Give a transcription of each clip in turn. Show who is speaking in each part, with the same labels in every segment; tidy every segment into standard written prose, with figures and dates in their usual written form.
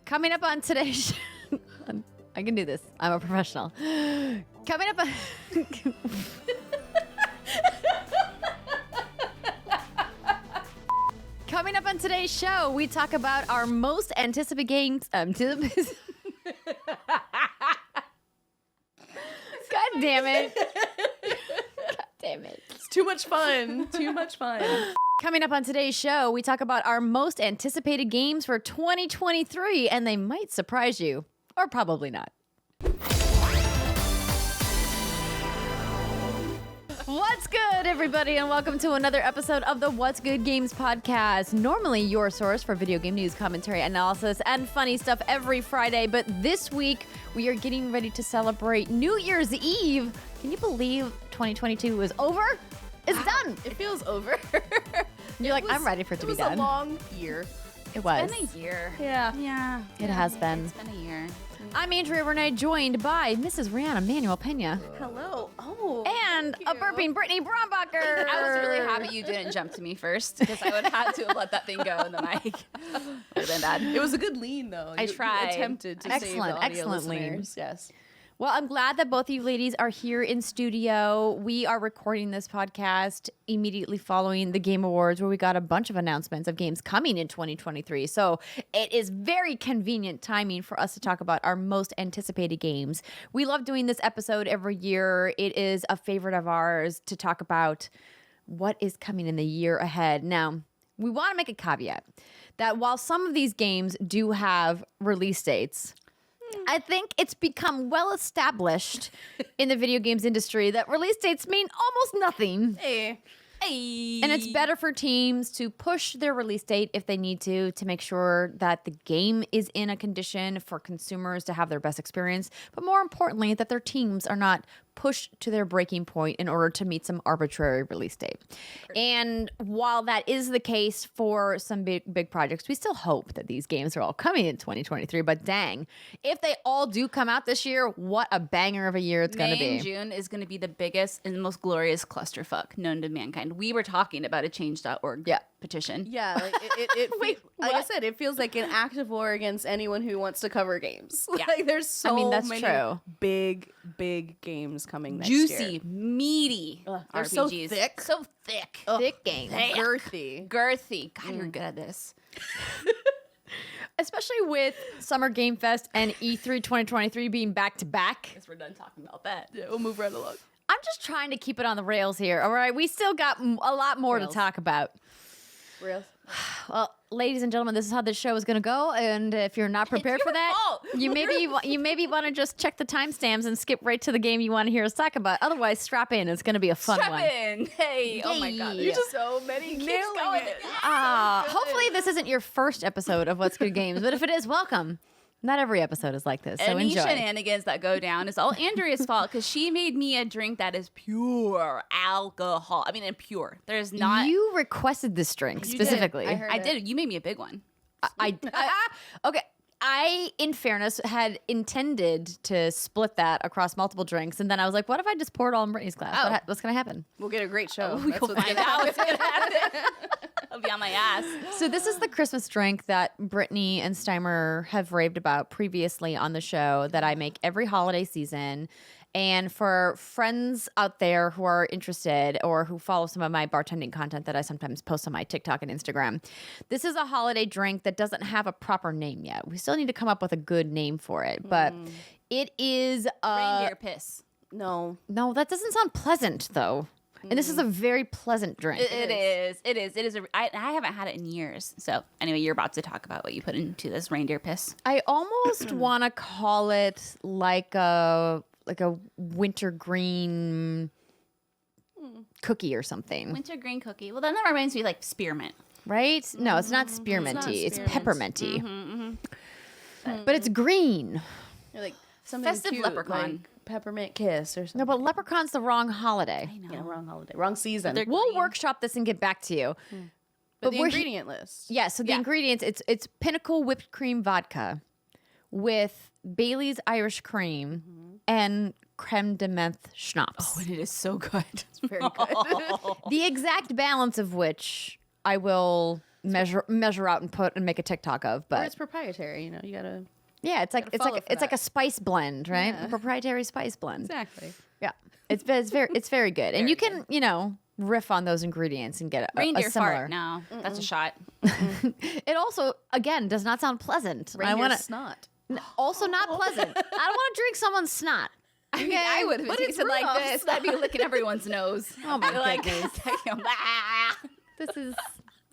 Speaker 1: Coming up on today's show, I can do this. I'm a professional. Coming up on... Coming up on today's show, we talk about our most anticipated games. God damn it. God damn it.
Speaker 2: It's too much fun. Too much fun.
Speaker 1: Coming up on today's show, we talk about our most anticipated games for 2023, and they might surprise you, or probably not. What's good, everybody, and welcome to another episode of the What's Good Games podcast. Normally your source for video game news, commentary, analysis, and funny stuff every Friday, but this week we are getting ready to celebrate New Year's Eve. Can you believe 2022 is over? It's done.
Speaker 2: It feels over.
Speaker 1: You're like, I'm ready for it to be done.
Speaker 2: It was a long year.
Speaker 1: It was.
Speaker 3: It's been a year.
Speaker 2: Yeah.
Speaker 1: It has been.
Speaker 3: It's been a year.
Speaker 1: I'm Andrea and Ri, joined by Mrs. Rihanna manuel-pena.
Speaker 2: Hello. Oh.
Speaker 1: And a burping Brittany Brombacher.
Speaker 3: I was really happy you didn't jump to me first because I would have had to have let that thing go in the mic. Would have been bad.
Speaker 2: It was a good lean, though.
Speaker 3: I tried.
Speaker 2: You attempted to save the audio
Speaker 1: Excellent lean.
Speaker 2: listeners. Yes.
Speaker 1: Well, I'm glad that both of you ladies are here in studio. We are recording this podcast immediately following the Game Awards, where we got a bunch of announcements of games coming in 2023. So it is very convenient timing for us to talk about our most anticipated games. We love doing this episode every year. It is a favorite of ours to talk about what is coming in the year ahead. Now, we want to make a caveat that while some of these games do have release dates, I think it's become well established in the video games industry that release dates mean almost nothing.
Speaker 2: Hey.
Speaker 1: And it's better for teams to push their release date if they need to make sure that the game is in a condition for consumers to have their best experience, but more importantly, that their teams are not pushed to their breaking point in order to meet some arbitrary release date. And while that is the case for some big projects, we still hope that these games are all coming in 2023. But dang, if they all do come out this year, what a banger of a year it's going to be.
Speaker 3: May and June is going to be the biggest and most glorious clusterfuck known to mankind. We were talking about a change.org petition.
Speaker 2: Yeah, like
Speaker 1: Wait,
Speaker 2: like I
Speaker 1: what?
Speaker 2: said, it feels like an active war against anyone who wants to cover games.
Speaker 3: Yeah.
Speaker 2: Like there's so
Speaker 1: that's
Speaker 2: many
Speaker 1: true.
Speaker 2: big games coming next
Speaker 3: Juicy,
Speaker 2: year.
Speaker 3: meaty
Speaker 2: They're
Speaker 3: RPGs.
Speaker 2: so thick.
Speaker 3: So thick.
Speaker 1: Thick games.
Speaker 2: Girthy.
Speaker 3: Girthy. God, you're good at this.
Speaker 1: Especially with Summer Game Fest and E3 2023 being back to back.
Speaker 3: Guess we're done talking about that.
Speaker 2: Yeah, we'll move right along.
Speaker 1: I'm just trying to keep it on the rails here. All right, we still got a lot more to
Speaker 2: Rails.
Speaker 1: talk about.
Speaker 2: Real.
Speaker 1: Well, ladies and gentlemen, this is how this show is going to go. And if you're not prepared for
Speaker 3: your
Speaker 1: that,
Speaker 3: fault.
Speaker 1: you maybe want to just check the timestamps and skip right to the game you want to hear us talk about. Otherwise, strap in. It's going to be a fun one.
Speaker 3: In. Hey, oh my God.
Speaker 1: Yay.
Speaker 3: There's just so many. Keeps going.
Speaker 1: Hopefully, this isn't your first episode of What's Good Games, but if it is, welcome. Not every episode is like this, so
Speaker 3: Any
Speaker 1: enjoy.
Speaker 3: shenanigans that go down is all Andrea's fault because she made me a drink that is pure alcohol. I mean, and pure. There's not.
Speaker 1: You requested this drink
Speaker 2: did.
Speaker 1: specifically.
Speaker 2: I heard
Speaker 3: I did. You made me a big one.
Speaker 1: Okay. I, in fairness, had intended to split that across multiple drinks, and then I was like, "What if I just pour it all in Brittany's glass?
Speaker 3: Oh.
Speaker 1: What's going to happen?"
Speaker 2: We'll get a great show.
Speaker 3: We
Speaker 2: That's
Speaker 3: will
Speaker 2: what's
Speaker 3: find
Speaker 2: gonna
Speaker 3: out
Speaker 2: happen.
Speaker 3: what's gonna happen. I'll be on my ass.
Speaker 1: So this is the Christmas drink that Brittany and Steimer have raved about previously on the show that I make every holiday season. And for friends out there who are interested or who follow some of my bartending content that I sometimes post on my TikTok and Instagram, this is a holiday drink that doesn't have a proper name yet. We still need to come up with a good name for it, but it is
Speaker 3: Reindeer piss.
Speaker 2: No.
Speaker 1: no, that doesn't sound pleasant though. And this is a very pleasant drink.
Speaker 3: It is. I haven't had it in years. So anyway, you're about to talk about what you put into this reindeer piss.
Speaker 1: I almost want to call it like a wintergreen cookie or something,
Speaker 3: Wintergreen cookie. Well, then that reminds me like spearmint.
Speaker 1: right? No, it's not spearminty. It's pepperminty. But it's green.
Speaker 2: You're like something
Speaker 3: Festive
Speaker 2: cute,
Speaker 3: leprechaun.
Speaker 2: like Peppermint Kiss or something.
Speaker 1: No, but leprechaun's the wrong holiday.
Speaker 3: I know.
Speaker 2: Yeah, wrong holiday. Wrong season.
Speaker 3: They're
Speaker 1: We'll
Speaker 3: green.
Speaker 1: workshop this and get back to you.
Speaker 2: But the
Speaker 1: we're-
Speaker 2: ingredient list.
Speaker 1: Yeah, so the
Speaker 3: Yeah.
Speaker 1: ingredients, it's Pinnacle whipped cream vodka with Bailey's Irish cream and creme de menthe schnapps.
Speaker 3: Oh, and it is so good.
Speaker 2: Very good.
Speaker 1: The exact balance of which I will measure out and put and make a TikTok of.
Speaker 2: Or
Speaker 1: But
Speaker 2: it's proprietary, you gotta.
Speaker 1: yeah, it's like
Speaker 2: follow for
Speaker 1: it's like
Speaker 2: that.
Speaker 1: a spice blend, right?
Speaker 2: Yeah.
Speaker 1: A proprietary spice blend.
Speaker 2: Exactly.
Speaker 1: Yeah, it's very good, and you can riff on those ingredients and get a
Speaker 3: Reindeer
Speaker 1: similar.
Speaker 3: fart. No, that's a shot.
Speaker 1: It also again does not sound pleasant.
Speaker 2: Reindeer
Speaker 1: I want to
Speaker 2: snot.
Speaker 1: also not pleasant. I don't want to drink someone's snot. Okay?
Speaker 3: I would have
Speaker 2: But
Speaker 3: tasted
Speaker 2: it's
Speaker 3: like
Speaker 2: Rudolph's
Speaker 3: this. I'd be licking everyone's nose.
Speaker 1: Oh my
Speaker 3: like,
Speaker 1: goodness.
Speaker 3: "Ah."
Speaker 1: This is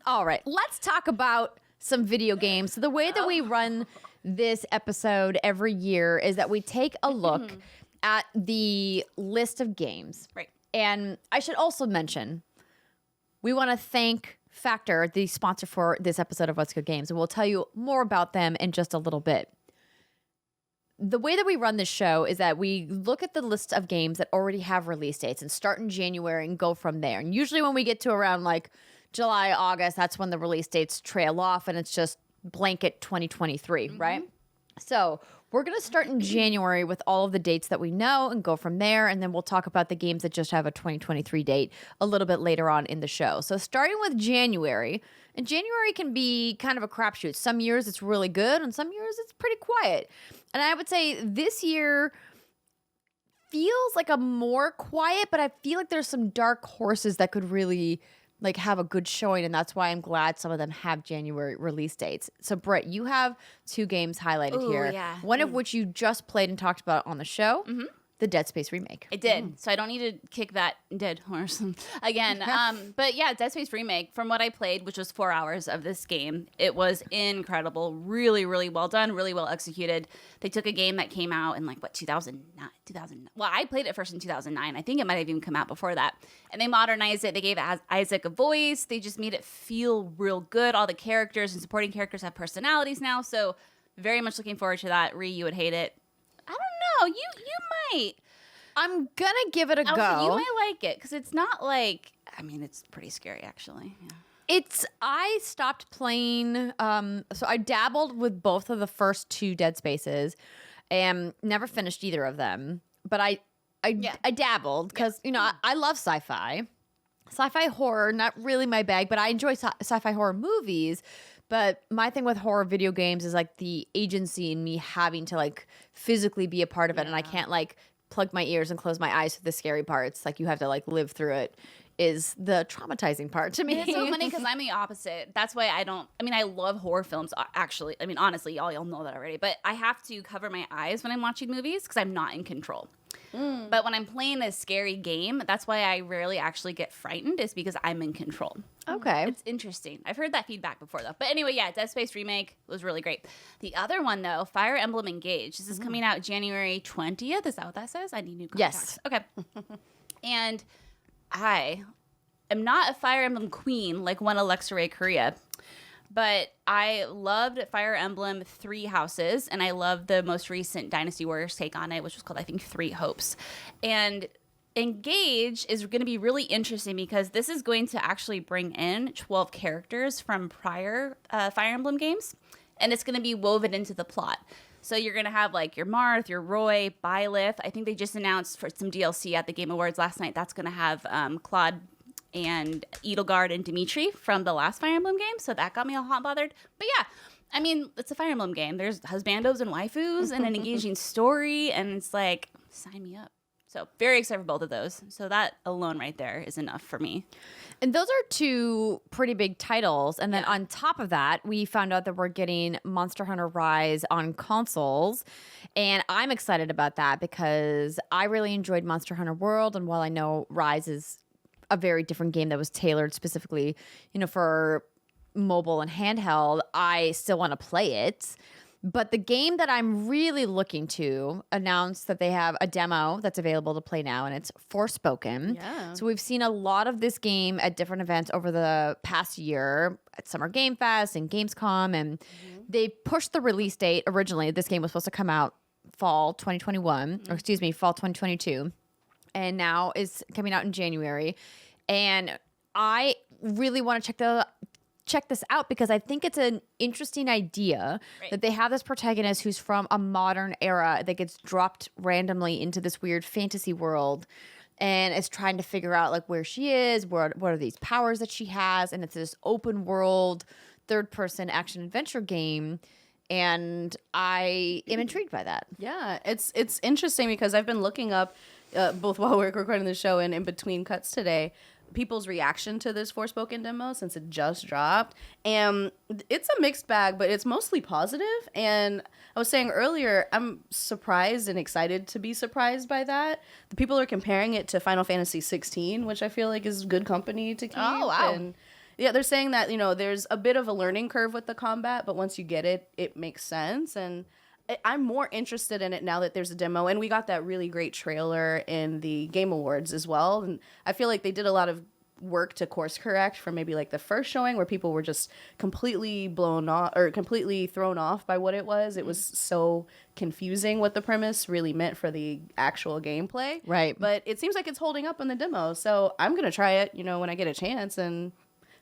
Speaker 1: all right. Let's talk about some video games. So the way that we run this episode every year is that we take a look at the list of games.
Speaker 3: Right.
Speaker 1: And I should also mention, we want to thank Factor, the sponsor for this episode of What's Good Games, and we'll tell you more about them in just a little bit. The way that we run this show is that we look at the list of games that already have release dates and start in January and go from there. And usually when we get to around like July, August, that's when the release dates trail off and it's just blanket 2023, right? So we're going to start in January with all of the dates that we know and go from there. And then we'll talk about the games that just have a 2023 date a little bit later on in the show. So starting with January, and January can be kind of a crapshoot. Some years it's really good and some years it's pretty quiet. And I would say this year feels like a more quiet, but I feel like there's some dark horses that could really like have a good showing, and that's why I'm glad some of them have January release dates. So Britt, you have 2 games highlighted
Speaker 3: Ooh,
Speaker 1: here.
Speaker 3: yeah.
Speaker 1: One of which you just played and talked about on the show, the Dead Space remake.
Speaker 3: It did. So I don't need to kick that dead horse again. But yeah, Dead Space Remake, from what I played, which was 4 hours of this game, it was incredible. Really, really well done. Really well executed. They took a game that came out in 2009. Well, I played it first in 2009. I think it might have even come out before that. And they modernized it. They gave Isaac a voice. They just made it feel real good. All the characters and supporting characters have personalities now. So very much looking forward to that. Ri, you would hate it. I don't know. You might.
Speaker 1: I'm gonna give it a
Speaker 3: Also,
Speaker 1: go.
Speaker 3: you might like it because it's not it's pretty scary actually. Yeah.
Speaker 1: I stopped playing. So I dabbled with both of the first 2 Dead Spaces, and never finished either of them. But I dabbled because I love sci-fi horror. Not really my bag, but I enjoy sci-fi horror movies. But my thing with horror video games is like the agency and me having to like physically be a part of it, and I can't like plug my ears and close my eyes for the scary parts. Like you have to like live through it. Is the traumatizing part to me.
Speaker 3: It's so funny because I'm the opposite. That's why I love horror films, actually. I mean, honestly, y'all know that already. But I have to cover my eyes when I'm watching movies because I'm not in control. But when I'm playing a scary game, that's why I rarely actually get frightened, is because I'm in control.
Speaker 1: Okay.
Speaker 3: It's interesting. I've heard that feedback before, though. But anyway, yeah, Dead Space Remake was really great. The other one, though, Fire Emblem Engage. This is coming out January 20th. Is that what that says? I need new contacts.
Speaker 1: Yes.
Speaker 3: Okay. And I am not a Fire Emblem queen like one Alexa Ray Korea, but I loved Fire Emblem 3 Houses, and I loved the most recent Dynasty Warriors take on it, which was called, I think, 3 Hopes. And Engage is going to be really interesting because this is going to actually bring in 12 characters from prior Fire Emblem games, and it's going to be woven into the plot. So you're going to have like your Marth, your Roy, Byleth. I think they just announced for some DLC at the Game Awards last night. That's going to have Claude and Edelgard and Dimitri from the last Fire Emblem game. So that got me all hot and bothered. But yeah, I mean, it's a Fire Emblem game. There's husbandos and waifus and an engaging story. And it's like, sign me up. So very excited for both of those. So that alone right there is enough for me.
Speaker 1: And those are 2 pretty big titles. And then on top of that, we found out that we're getting Monster Hunter Rise on consoles. And I'm excited about that because I really enjoyed Monster Hunter World. And while I know Rise is a very different game that was tailored specifically, for mobile and handheld, I still want to play it. But the game that I'm really looking to announced that they have a demo that's available to play now, and it's Forspoken.
Speaker 2: Yeah.
Speaker 1: So we've seen a lot of this game at different events over the past year at Summer Game Fest and Gamescom, and they pushed the release date. Originally, this game was supposed to come out fall 2021, or excuse me, fall 2022, and now is coming out in January. And I really want to check this out because I think it's an interesting idea that they have this protagonist who's from a modern era that gets dropped randomly into this weird fantasy world. and is trying to figure out like where she is, what are these powers that she has, and it's this open world third-person action adventure game. And I am intrigued by that.
Speaker 2: Yeah, it's interesting because I've been looking up both while we're recording the show and in between cuts today, people's reaction to this Forspoken demo since it just dropped. And it's a mixed bag, but it's mostly positive. And I was saying earlier, I'm surprised and excited to be surprised by that. The people are comparing it to Final Fantasy 16, which I feel like is good company to keep.
Speaker 3: Oh, wow.
Speaker 2: And yeah, they're saying that, there's a bit of a learning curve with the combat, but once you get it, it makes sense. And I'm more interested in it now that there's a demo, and we got that really great trailer in the Game Awards as well. And I feel like they did a lot of work to course correct from maybe like the first showing where people were just completely blown off or completely thrown off by what it was. It was so confusing what the premise really meant for the actual gameplay.
Speaker 1: Right.
Speaker 2: But it seems like it's holding up in the demo. So I'm going to try it, when I get a chance, and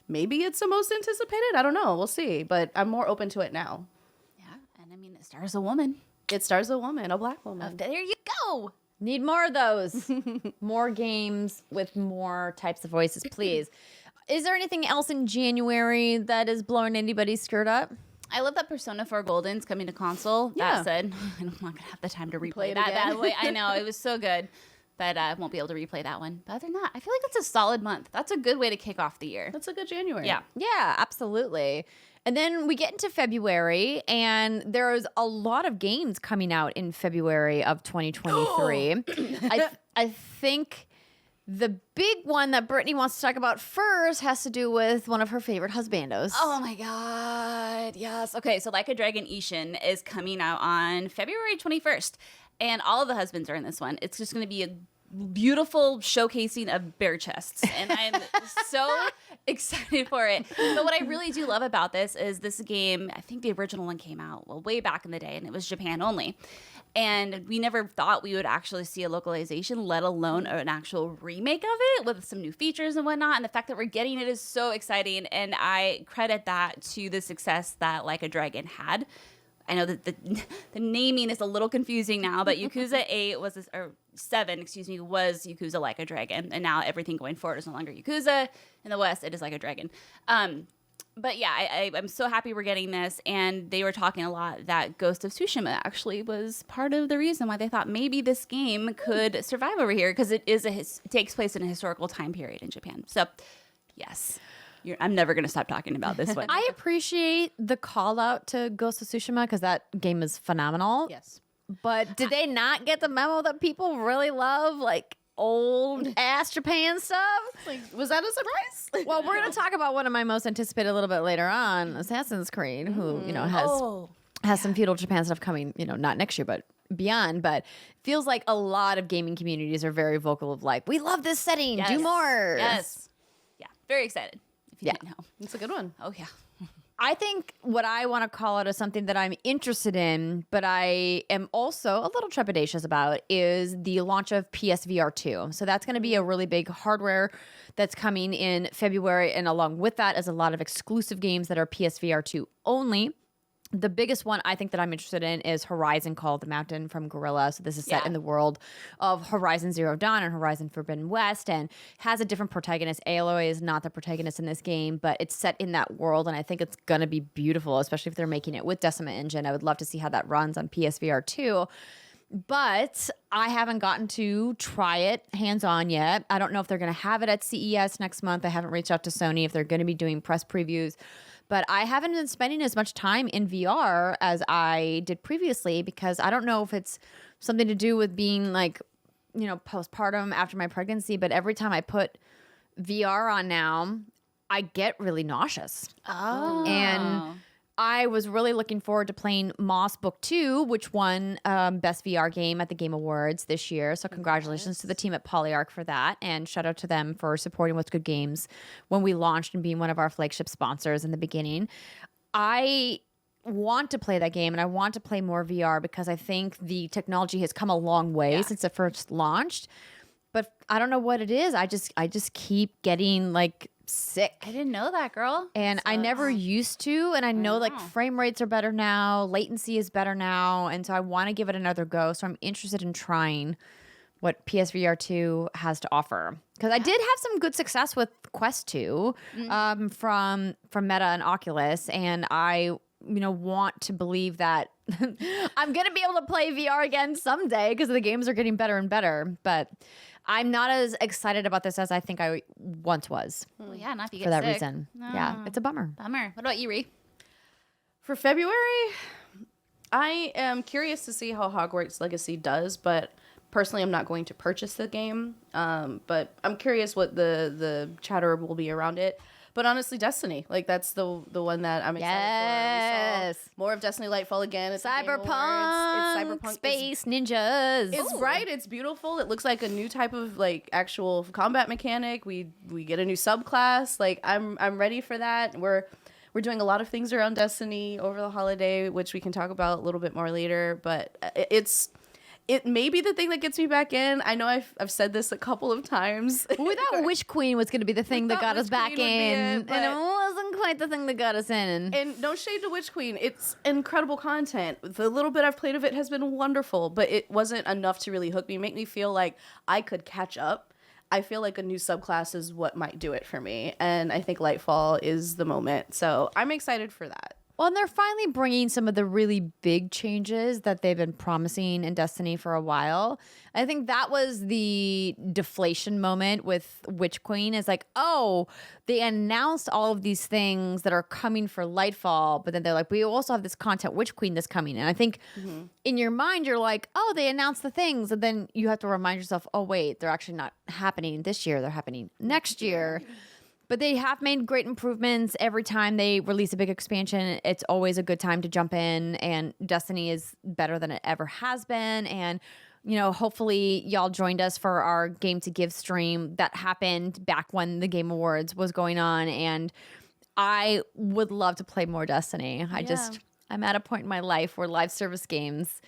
Speaker 2: maybe it's the most anticipated. I don't know. We'll see. But I'm more open to it now.
Speaker 3: And I mean, it stars a woman.
Speaker 2: It stars a woman, a black woman.
Speaker 3: There you go.
Speaker 1: Need more of those. More games with more types of voices, please. Is there anything else in January that is blowing anybody's skirt up?
Speaker 3: I love that Persona 4 Golden's coming to console.
Speaker 2: Yeah.
Speaker 3: That said, I'm not going to have the time to replay
Speaker 2: it
Speaker 3: that
Speaker 2: again.
Speaker 3: bad boy. I know, it was so good. But I won't be able to replay that one. But other than that, I feel like that's a solid month. That's a good way to kick off the year.
Speaker 2: That's a good January.
Speaker 3: Yeah.
Speaker 1: Yeah, absolutely. And then we get into February, and there's a lot of games coming out in February of 2023. I think the big one that Brittany wants to talk about first has to do with one of her favorite husbandos.
Speaker 3: Oh my god, yes. Okay, so Like a Dragon Ishin is coming out on February 21st. And all of the husbands are in this one. It's just going to be a beautiful showcasing of bare chests. And I'm so excited for it. But what I really do love about this is this game, I think the original one came out way back in the day, and it was Japan only. And we never thought we would actually see a localization, let alone an actual remake of it with some new features and whatnot. And the fact that we're getting it is so exciting. And I credit that to the success that Like a Dragon had. I know that the naming is a little confusing now, but Yakuza 8 was or 7, was Yakuza Like a Dragon, and now everything going forward is no longer Yakuza. In the West, it is Like a Dragon. But yeah, I'm so happy we're getting this, and they were talking a lot that Ghost of Tsushima actually was part of the reason why they thought maybe this game could survive over here, because it takes place in a historical time period in Japan. So, yes. I'm never going to stop talking about this one.
Speaker 1: I appreciate the call out to Ghost of Tsushima because that game is phenomenal.
Speaker 2: Yes.
Speaker 1: But did they not get the memo that people really love, like old ass Japan stuff?
Speaker 2: Like, was that a surprise?
Speaker 1: Well, we're going to talk about one of my most anticipated a little bit later on, Assassin's Creed, who, has some feudal Japan stuff coming, not next year, but beyond. But feels like a lot of gaming communities are very vocal of like, we love this setting,
Speaker 3: Yes.
Speaker 1: do more.
Speaker 3: Yes. Yeah. Very excited. If you didn't know.
Speaker 2: It's a good one.
Speaker 3: Oh, yeah.
Speaker 1: I think what I want to call out as something that I'm interested in, but I am also a little trepidatious about, is the launch of PSVR2. So that's going to be a really big hardware that's coming in February, and along with that is a lot of exclusive games that are PSVR2 only. The biggest one I think that I'm interested in is Horizon Call of the Mountain from Guerrilla. So this is set in the world of Horizon Zero Dawn and Horizon Forbidden West, and has a different protagonist. Aloy is not the protagonist in this game, but it's set in that world, and I think it's going to be beautiful, especially if they're making it with Decima Engine. I would love to see how that runs on PSVR 2. But I haven't gotten to try it hands-on yet. I don't know if they're going to have it at CES next month. I haven't reached out to Sony if they're going to be doing press previews. But I haven't been spending as much time in VR as I did previously, because I don't know if it's something to do with being like, postpartum after my pregnancy. But every time I put VR on now, I get really nauseous.
Speaker 3: Oh.
Speaker 1: And I was really looking forward to playing Moss Book 2, which won Best VR Game at the Game Awards this year. So congratulations to the team at Polyarc for that. And shout out to them for supporting What's Good Games when we launched and being one of our flagship sponsors in the beginning. I want to play that game, and I want to play more VR because I think the technology has come a long way since it first launched. But I don't know what it is. I just keep getting like sick.
Speaker 3: I didn't know that, girl.
Speaker 1: And I never used to. And I know like frame rates are better now. Latency is better now. And so I want to give it another go. So I'm interested in trying. what PSVR2 has to offer. Because I did have some good success with Quest 2 from Meta and Oculus, and I want to believe that I'm going to be able to play VR again someday because the games are getting better and better. But I'm not as excited about this as I think I once was.
Speaker 3: Well, yeah, not if you get
Speaker 1: for that
Speaker 3: sick.
Speaker 1: reason. Yeah, it's a bummer.
Speaker 3: Bummer. What about you, Ri?
Speaker 2: For February, I am curious to see how Hogwarts Legacy does, but personally, I'm not going to purchase the game. But I'm curious what the chatter will be around it. But honestly, Destiny, like that's the one that I'm excited for. We saw more of Destiny Lightfall again. It's
Speaker 1: Cyberpunk,
Speaker 2: it's
Speaker 1: space ninjas.
Speaker 2: It's bright. It's beautiful. It looks like a new type of like actual combat mechanic. We get a new subclass. Like I'm ready for that. We're doing a lot of things around Destiny over the holiday, which we can talk about a little bit more later. But it may be the thing that gets me back in. I know I've said this a couple of times.
Speaker 1: We thought Witch Queen was going to be the thing that got us back in, and it wasn't quite the thing that got us in.
Speaker 2: And no shade to Witch Queen. It's incredible content. The little bit I've played of it has been wonderful, but it wasn't enough to really hook me, make me feel like I could catch up. I feel like a new subclass is what might do it for me, and I think Lightfall is the moment. So I'm excited for that.
Speaker 1: Well, and they're finally bringing some of the really big changes that they've been promising in Destiny for a while. I think that was the deflation moment with Witch Queen. Is like, oh, they announced all of these things that are coming for Lightfall, but then they're like, we also have this content Witch Queen that's coming. And I think in your mind, you're like, oh, they announced the things. And then you have to remind yourself, oh, wait, they're actually not happening this year. They're happening next year. But they have made great improvements. Every time they release a big expansion, it's always a good time to jump in. And Destiny is better than it ever has been. And, hopefully y'all joined us for our Game to Give stream that happened back when the Game Awards was going on. And I would love to play more Destiny. I'm at a point in my life where live service games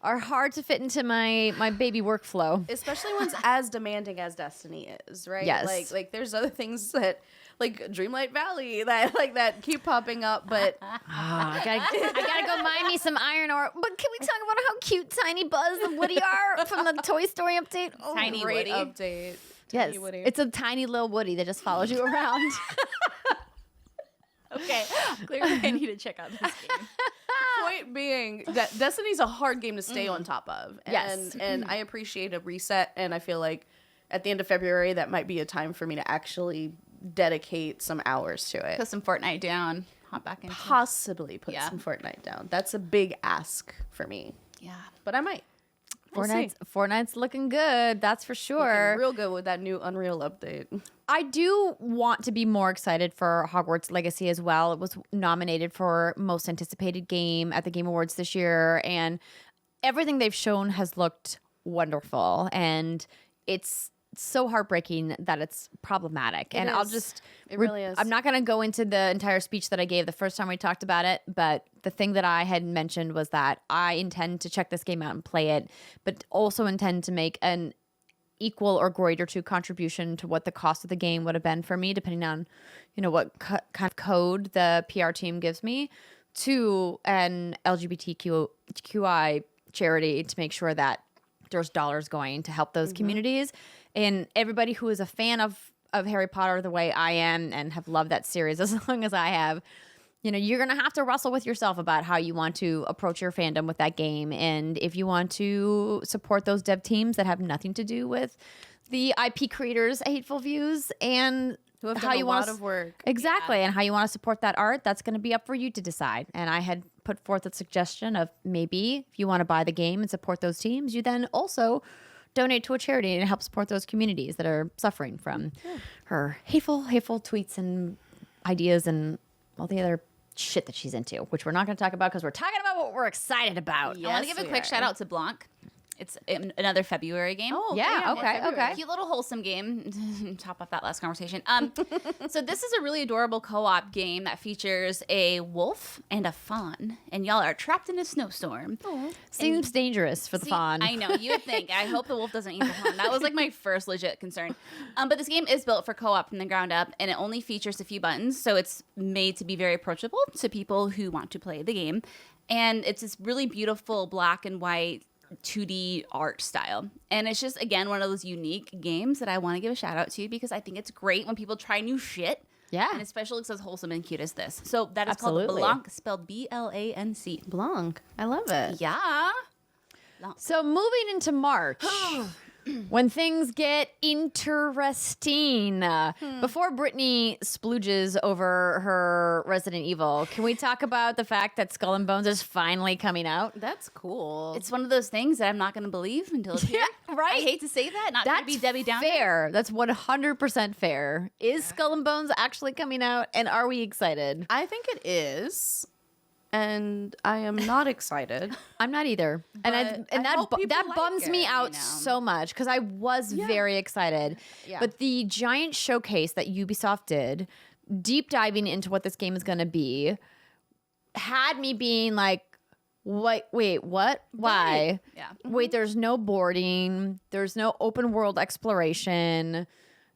Speaker 1: are hard to fit into my baby workflow.
Speaker 2: Especially ones as demanding as Destiny is, right?
Speaker 1: Yes.
Speaker 2: Like there's other things that like Dreamlight Valley that keep popping up, but
Speaker 1: I gotta go mine me some iron ore. But can we talk about how cute Tiny Buzz and Woody are from the Toy Story update? Oh,
Speaker 3: Tiny
Speaker 2: great
Speaker 3: Woody.
Speaker 2: update.
Speaker 1: Yes,
Speaker 2: Tiny Woody.
Speaker 1: it's a tiny little Woody that just follows you around.
Speaker 3: Okay, clearly I need to check out this game.
Speaker 2: Point being that Destiny's a hard game to stay on top of. And I appreciate a reset, and I feel like at the end of February that might be a time for me to actually dedicate some hours to it.
Speaker 3: Put some Fortnite down, hop back in.
Speaker 2: Possibly put some Fortnite down. That's a big ask for me.
Speaker 3: Yeah.
Speaker 2: But I might. We'll
Speaker 1: Fortnite's looking good, that's for sure.
Speaker 2: Looking real good with that new Unreal update.
Speaker 1: I do want to be more excited for Hogwarts Legacy as well. It was nominated for Most Anticipated Game at the Game Awards this year, and everything they've shown has looked wonderful. And it's so heartbreaking that it's problematic.
Speaker 2: It really is.
Speaker 1: I'm not going to go into the entire speech that I gave the first time we talked about it, but the thing that I had mentioned was that I intend to check this game out and play it, but also intend to make an equal or greater to contribution to what the cost of the game would have been for me, depending on, what kind of code the PR team gives me, to an LGBTQI charity to make sure that there's dollars going to help those communities. And everybody who is a fan of Harry Potter the way I am and have loved that series as long as I have, you're going to have to wrestle with yourself about how you want to approach your fandom with that game. And if you want to support those dev teams that have nothing to do with the IP creators' hateful views and
Speaker 2: Who have
Speaker 1: how
Speaker 2: done
Speaker 1: you
Speaker 2: a
Speaker 1: want
Speaker 2: lot of work.
Speaker 1: Exactly. And how you want to support that art, that's going to be up for you to decide. And I had put forth a suggestion of maybe if you want to buy the game and support those teams, you then also donate to a charity and help support those communities that are suffering from her hateful tweets and ideas and all the other shit that she's into, which we're not going to talk about because we're talking about what we're excited about.
Speaker 3: I want to give a quick shout out to Blanc. It's another February game.
Speaker 2: Oh,
Speaker 1: yeah. Okay.
Speaker 3: Cute little wholesome game. Top off that last conversation. So this is a really adorable co-op game that features a wolf and a fawn, and y'all are trapped in a snowstorm.
Speaker 1: Seems dangerous for the fawn.
Speaker 3: I know, you would think. I hope the wolf doesn't eat the fawn. That was like my first legit concern. But this game is built for co-op from the ground up, and it only features a few buttons, so it's made to be very approachable to people who want to play the game. And it's this really beautiful black and white 2D art style. And it's just, again, one of those unique games that I want to give a shout out to because I think it's great when people try new shit.
Speaker 1: Yeah.
Speaker 3: And especially looks as wholesome and cute as this. So that is
Speaker 1: Absolutely.
Speaker 3: called Blanc, spelled Blanc.
Speaker 2: Blanc. I love it.
Speaker 3: Yeah.
Speaker 1: So moving into March, when things get interesting. Before Brittany splooges over her Resident Evil, can we talk about the fact that Skull and Bones is finally coming out?
Speaker 2: That's cool.
Speaker 3: It's one of those things that I'm not going to believe until it's here.
Speaker 1: right.
Speaker 3: I hate to say that. Not to be Debbie Downer.
Speaker 1: fair. That's 100% fair. Is Skull and Bones actually coming out, and are we excited?
Speaker 2: I think it is. And I am not excited.
Speaker 1: I'm not either, and
Speaker 2: I hope people
Speaker 1: that
Speaker 2: like
Speaker 1: bums me
Speaker 2: it,
Speaker 1: out
Speaker 3: you know.
Speaker 1: so much because I was very excited.
Speaker 2: Yeah.
Speaker 1: But the giant showcase that Ubisoft did, deep diving into what this game is going to be, had me being like, wait, what? Why?
Speaker 3: Yeah.
Speaker 1: Wait, there's no boarding. There's no open world exploration.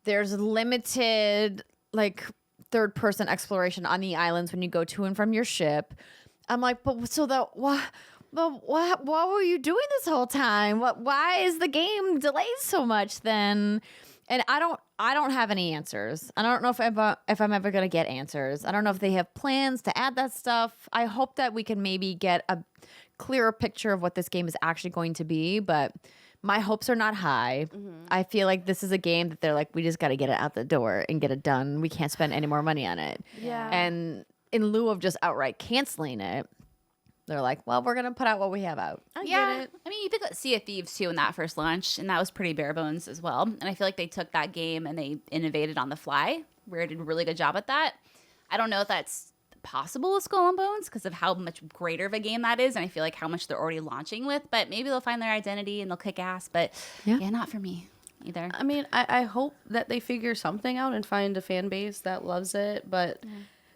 Speaker 1: There's limited like third person exploration on the islands when you go to and from your ship. I'm like, but so that what were you doing this whole time? Why is the game delayed so much then? And I don't have any answers. I don't know if I'm ever gonna get answers. I don't know if they have plans to add that stuff. I hope that we can maybe get a clearer picture of what this game is actually going to be, but my hopes are not high. I feel like this is a game that they're like, we just got to get it out the door and get it done. We can't spend any more money on it.
Speaker 2: Yeah.
Speaker 1: And in lieu of just outright canceling it, they're like, well, we're going to put out what we have out.
Speaker 2: I
Speaker 3: Yeah,
Speaker 2: get it.
Speaker 3: I mean, you think Sea of Thieves too in that first launch, and that was pretty bare bones as well. And I feel like they took that game and they innovated on the fly. Rare did a really good job at that. I don't know if that's possible with Skull and Bones because of how much greater of a game that is, and I feel like how much they're already launching with. But maybe they'll find their identity and they'll kick ass. But yeah not for me either.
Speaker 2: I mean, I hope that they figure something out and find a fan base that loves it, but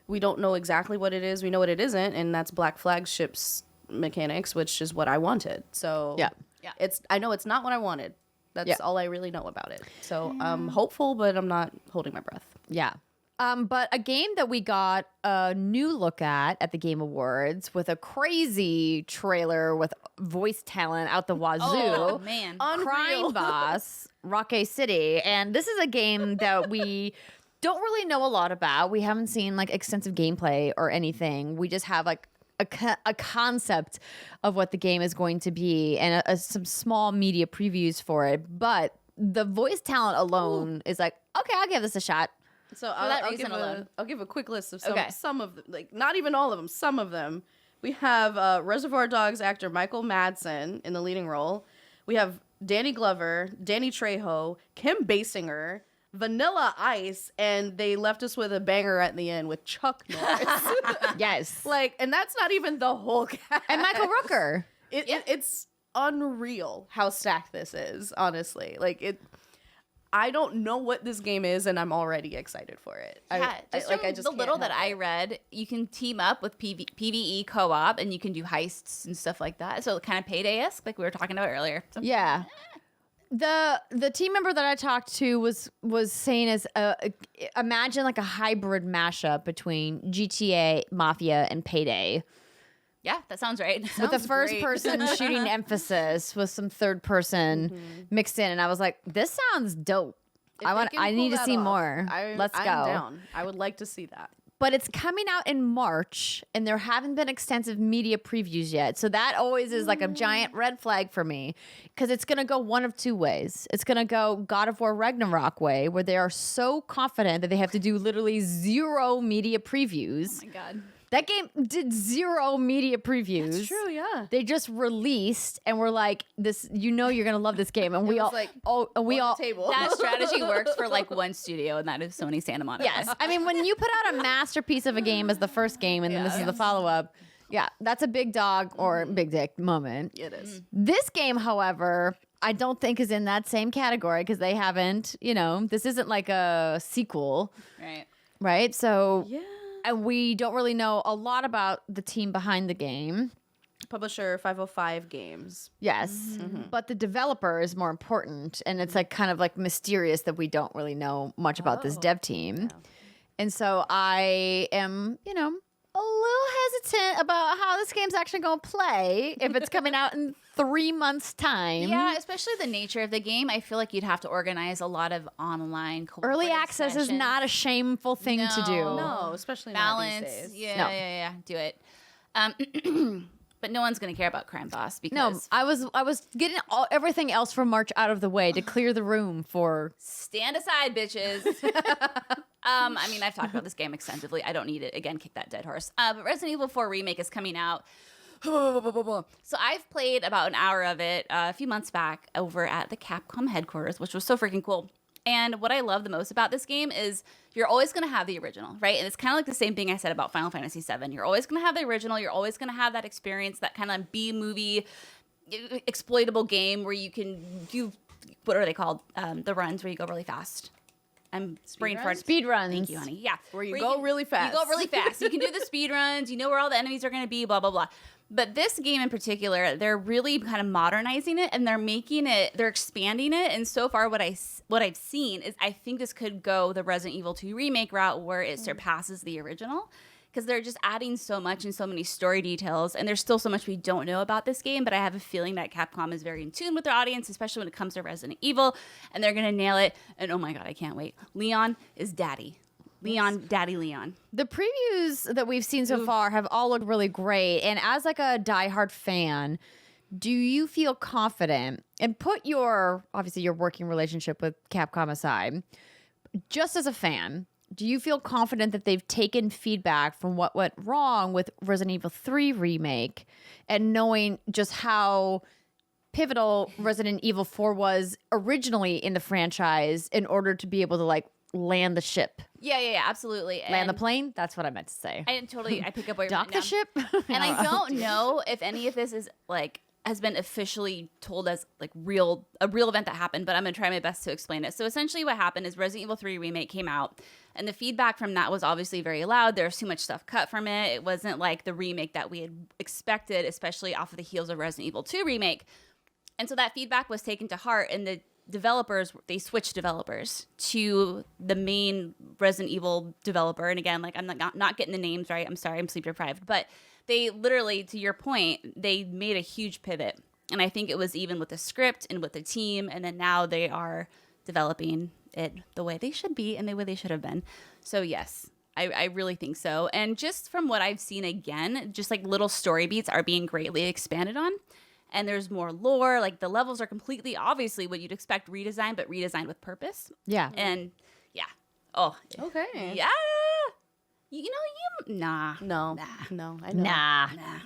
Speaker 2: we don't know exactly what it is. We know what it isn't, and that's Black Flag ships mechanics, which is what I wanted. So
Speaker 1: Yeah.
Speaker 2: I know it's not what I wanted. That's all I really know about it. So I'm hopeful, but I'm not holding my breath.
Speaker 1: Yeah. But a game that we got a new look at the Game Awards with a crazy trailer with voice talent out the wazoo.
Speaker 3: Oh man,
Speaker 1: Crime Boss, Rockay City. And this is a game that we don't really know a lot about. We haven't seen like extensive gameplay or anything. We just have like a concept of what the game is going to be and some small media previews for it. But the voice talent alone is like, okay, I'll give this a shot.
Speaker 2: So
Speaker 3: that reason
Speaker 2: I'll give a quick list of
Speaker 3: Okay.
Speaker 2: some of them, like not even all of them, some of them. We have Reservoir Dogs actor Michael Madsen in the leading role. We have Danny Glover, Danny Trejo, Kim Basinger, Vanilla Ice, and they left us with a banger at the end with Chuck Norris.
Speaker 1: Yes.
Speaker 2: and that's not even the whole cast.
Speaker 1: And Michael Rooker.
Speaker 2: It's unreal how stacked this is, honestly. I don't know what this game is, and I'm already excited for it.
Speaker 3: yeah.
Speaker 2: I just
Speaker 3: the little
Speaker 2: can't
Speaker 3: that
Speaker 2: help
Speaker 3: I
Speaker 2: it.
Speaker 3: read, you can team up with PVE co-op, and you can do heists and stuff like that. So kind of Payday-esque, like we were talking about earlier. So,
Speaker 1: Yeah. The team member that I talked to was saying is imagine like a hybrid mashup between GTA, Mafia, and Payday.
Speaker 3: yeah, that sounds right.
Speaker 1: With the
Speaker 2: Sounds
Speaker 1: first
Speaker 2: great.
Speaker 1: person shooting emphasis with some third person mixed in, and I was like, "This sounds dope.
Speaker 2: If
Speaker 1: I
Speaker 2: they
Speaker 1: want.
Speaker 2: can
Speaker 1: I
Speaker 2: pull
Speaker 1: need to
Speaker 2: that
Speaker 1: see
Speaker 2: off,
Speaker 1: more. Let's
Speaker 2: I'm
Speaker 1: go."
Speaker 2: down. I would like to see that.
Speaker 1: But it's coming out in March, and there haven't been extensive media previews yet. So that always is like a giant red flag for me, because it's going to go one of two ways. It's going to go God of War Ragnarok way, where they are so confident that they have to do literally zero media previews.
Speaker 3: Oh my god.
Speaker 1: That game did zero media previews.
Speaker 2: That's true, yeah.
Speaker 1: They just released, and we're like, "This, you're gonna love this game." And we
Speaker 2: was
Speaker 1: all,
Speaker 2: like,
Speaker 1: and we
Speaker 2: on the
Speaker 1: all,
Speaker 2: table.
Speaker 3: That strategy works for like one studio, and that is Sony Santa Monica.
Speaker 1: yes. I mean, when you put out a masterpiece of a game as the first game, and then this is the follow up, yeah, that's a big dog or big dick moment.
Speaker 2: It is.
Speaker 1: This game, however, I don't think is in that same category because they haven't, this isn't like a sequel,
Speaker 3: Right.
Speaker 1: right? So,
Speaker 2: Yeah.
Speaker 1: and we don't really know a lot about the team behind the game.
Speaker 2: Publisher 505 Games.
Speaker 1: Yes, but the developer is more important, and it's like kind of like mysterious that we don't really know much about this dev team. And so I am, a little hesitant about how this game's actually going to play if it's coming out in 3 months' time.
Speaker 3: Yeah, especially the nature of the game. I feel like you'd have to organize a lot of online
Speaker 1: Early
Speaker 3: cooperative
Speaker 1: access
Speaker 3: sessions.
Speaker 1: is not a shameful thing to do.
Speaker 2: No, especially
Speaker 3: balance.
Speaker 2: not these days.
Speaker 3: Yeah,
Speaker 1: No.
Speaker 3: yeah, do it. But no one's gonna care about Crime Boss because
Speaker 1: No, I was getting everything else from March out of the way to clear the room for.
Speaker 3: stand aside, bitches. I mean, I've talked about this game extensively. I don't need it. Again, kick that dead horse. But Resident Evil 4 Remake is coming out. So I've played about an hour of it a few months back over at the Capcom headquarters, which was so freaking cool. And what I love the most about this game is you're always going to have the original, right? And it's kind of like the same thing I said about Final Fantasy VII. You're always going to have the original. You're always going to have that experience, that kind of B-movie exploitable game where you can do, what are they called? The runs where you go really fast. I'm brain fart.
Speaker 1: Speed runs.
Speaker 3: Thank you, honey. Yeah.
Speaker 2: Where you go really fast.
Speaker 3: You go really fast. You can do the speed runs. You know where all the enemies are going to be, blah, blah, blah. But this game in particular, they're really kind of modernizing it and they're expanding it. And so far what I've seen is I think this could go the Resident Evil 2 remake route where it surpasses the original. Because they're just adding so much and so many story details. And there's still so much we don't know about this game. But I have a feeling that Capcom is very in tune with their audience, especially when it comes to Resident Evil. And they're going to nail it. And oh my God, I can't wait. Leon is daddy. Daddy Leon.
Speaker 1: The previews that we've seen so far have all looked really great. And as like a diehard fan, do you feel confident, and put your working relationship with Capcom aside, just as a fan, do you feel confident that they've taken feedback from what went wrong with Resident Evil 3 Remake and knowing just how pivotal Resident Evil 4 was originally in the franchise in order to be able to like land the ship?
Speaker 3: Yeah, absolutely.
Speaker 1: Land the plane? That's what I meant to say.
Speaker 3: I pick up what you're
Speaker 1: Dock the ship?
Speaker 3: And I don't know if any of this is like has been officially told as like a real event that happened, but I'm gonna try my best to explain it. So essentially what happened is Resident Evil 3 Remake came out, and the feedback from that was obviously very loud. There was too much stuff cut from it. It wasn't like the remake that we had expected, especially off of the heels of Resident Evil 2 Remake. And so that feedback was taken to heart, and the developers, they switched developers to the main Resident Evil developer. And again, like I'm not getting the names right. I'm sorry, I'm sleep deprived. But they literally, to your point, they made a huge pivot. And I think it was even with the script and with the team. And then now they are developing it the way they should be and the way they should have been. So yes, I really think so. And just from what I've seen, again, just like little story beats are being greatly expanded on. And there's more lore. Like the levels are completely, obviously, what you'd expect redesigned, but redesigned with purpose.
Speaker 1: Yeah.
Speaker 3: And yeah. Oh.
Speaker 2: Okay.
Speaker 3: Yeah. Nah.
Speaker 2: No. I know.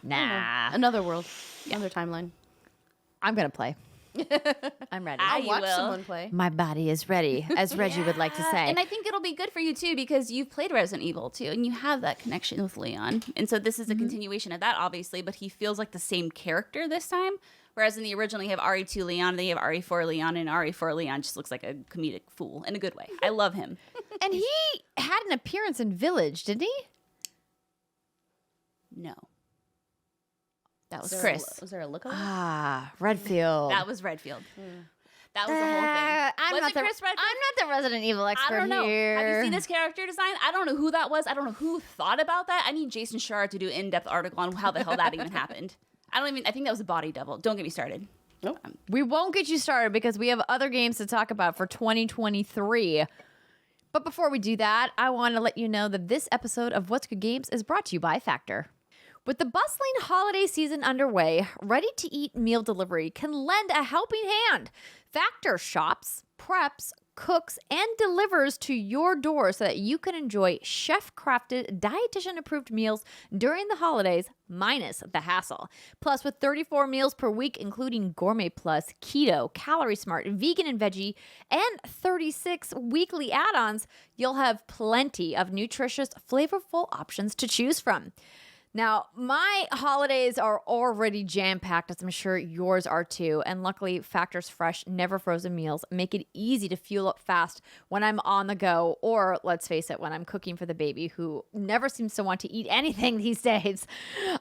Speaker 1: Nah.
Speaker 2: Another world. Another timeline.
Speaker 1: I'm going to play. I'm ready.
Speaker 3: Ah,
Speaker 2: I'll
Speaker 3: you
Speaker 2: watch
Speaker 3: will.
Speaker 2: someone play.
Speaker 1: My body is ready, as Reggie would like to say.
Speaker 3: And I think it'll be good for you too, because you've played Resident Evil too, and you have that connection with Leon. And so this is a continuation of that, obviously, but he feels like the same character this time. Whereas in the original, you have RE2 Leon, then you have RE4 Leon, and RE4 Leon just looks like a comedic fool in a good way. I love him.
Speaker 1: And he had an appearance in Village, didn't he?
Speaker 3: No. That was
Speaker 2: Was
Speaker 3: Chris.
Speaker 2: Was there a lookalike?
Speaker 1: Ah, Redfield.
Speaker 3: That was Redfield. That was the whole thing.
Speaker 1: I'm
Speaker 3: Was
Speaker 1: not
Speaker 3: it
Speaker 1: the,
Speaker 3: Chris Redfield?
Speaker 1: I'm not the Resident Evil expert
Speaker 3: I don't know.
Speaker 1: here.
Speaker 3: Have you seen this character design? I don't know who that was. I don't know who thought about that. I need Jason Schar to do an in-depth article on how the hell that even happened. I think that was a body double. Don't get me started.
Speaker 2: Nope.
Speaker 1: We won't get you started because we have other games to talk about for 2023. But before we do that, I want to let you know that this episode of What's Good Games is brought to you by Factor. With the bustling holiday season underway, ready-to-eat meal delivery can lend a helping hand. Factor shops, preps, cooks, and delivers to your door so that you can enjoy chef-crafted, dietitian-approved meals during the holidays, minus the hassle. Plus, with 34 meals per week, including Gourmet Plus, Keto, Calorie Smart, Vegan and Veggie, and 36 weekly add-ons, you'll have plenty of nutritious, flavorful options to choose from. Now, my holidays are already jam-packed, as I'm sure yours are too. And luckily, Factor's fresh, never frozen meals make it easy to fuel up fast when I'm on the go, or let's face it, when I'm cooking for the baby who never seems to want to eat anything these days.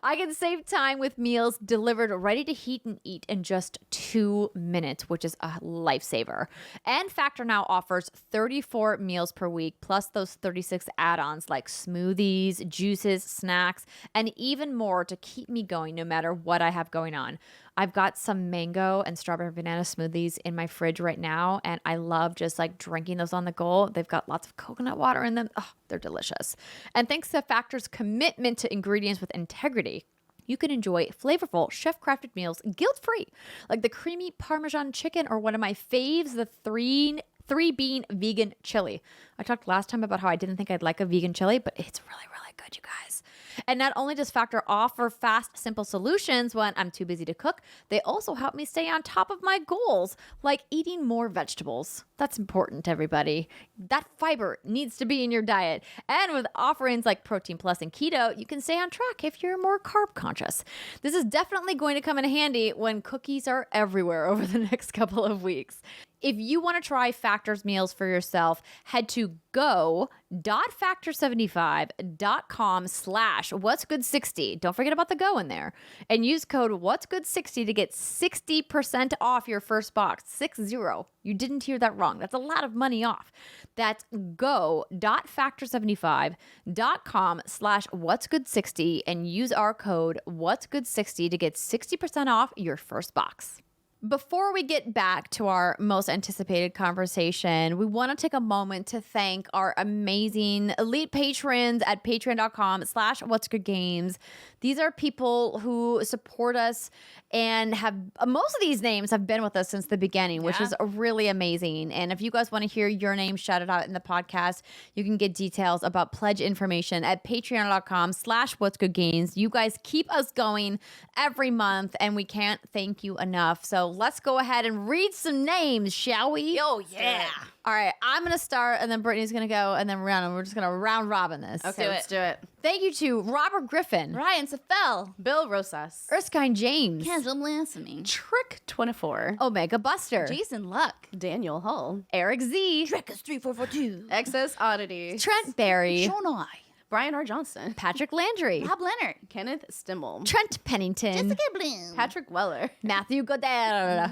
Speaker 1: I can save time with meals delivered ready to heat and eat in just 2 minutes, which is a lifesaver. And Factor now offers 34 meals per week, plus those 36 add-ons like smoothies, juices, snacks, and even more to keep me going no matter what I have going on. I've got some mango and strawberry banana smoothies in my fridge right now, and I love just like drinking those on the go. They've got lots of coconut water in them. Oh, they're delicious. And thanks to Factor's commitment to ingredients with integrity, you can enjoy flavorful, chef-crafted meals guilt-free, like the creamy Parmesan chicken or one of my faves, the three-bean vegan chili. I talked last time about how I didn't think I'd like a vegan chili, but it's really, really good, you guys. And not only does Factor offer fast, simple solutions when I'm too busy to cook, they also help me stay on top of my goals, like eating more vegetables. That's important, everybody. That fiber needs to be in your diet. And with offerings like Protein Plus and Keto, you can stay on track if you're more carb conscious. This is definitely going to come in handy when cookies are everywhere over the next couple of weeks. If you want to try Factor's meals for yourself, head to go.factor75.com/what'sgood60. Don't forget about the go in there. And use code what'sgood60 to get 60% off your first box. 60. You didn't hear that wrong. That's a lot of money off. That's go.factor75.com/what'sgood60 and use our code what'sgood60 to get 60% off your first box. Before we get back to our most anticipated conversation, we want to take a moment to thank our amazing elite patrons at patreon.com/whatsgoodgames. These are people who support us and have most of these names have been with us since the beginning, which is really amazing. And if you guys want to hear your name shouted out in the podcast, you can get details about pledge information at patreon.com/whatsgoodgames. You guys keep us going every month, and we can't thank you enough. So let's go ahead and read some names, shall we?
Speaker 3: Oh, yeah.
Speaker 1: All right, I'm going to start, and then Brittany's going to go, and then we're just going to round robin this.
Speaker 2: Okay, let's do it.
Speaker 1: Thank you to Robert Griffin,
Speaker 3: Ryan Safel.
Speaker 2: Bill Rosas.
Speaker 1: Erskine James,
Speaker 3: Kendall Blasphemy.
Speaker 2: Trick24.
Speaker 1: Omega Buster,
Speaker 3: Jason Luck.
Speaker 2: Daniel Hull.
Speaker 1: Eric Z,
Speaker 3: Trekkers3442.
Speaker 2: Excess Oddity.
Speaker 1: Trent Berry,
Speaker 3: Shonai.
Speaker 2: Brian R. Johnson.
Speaker 1: Patrick Landry,
Speaker 3: Bob Leonard.
Speaker 2: Kenneth Stimmel.
Speaker 1: Trent Pennington,
Speaker 3: Jessica Bloom.
Speaker 2: Patrick Weller.
Speaker 1: Matthew Godel.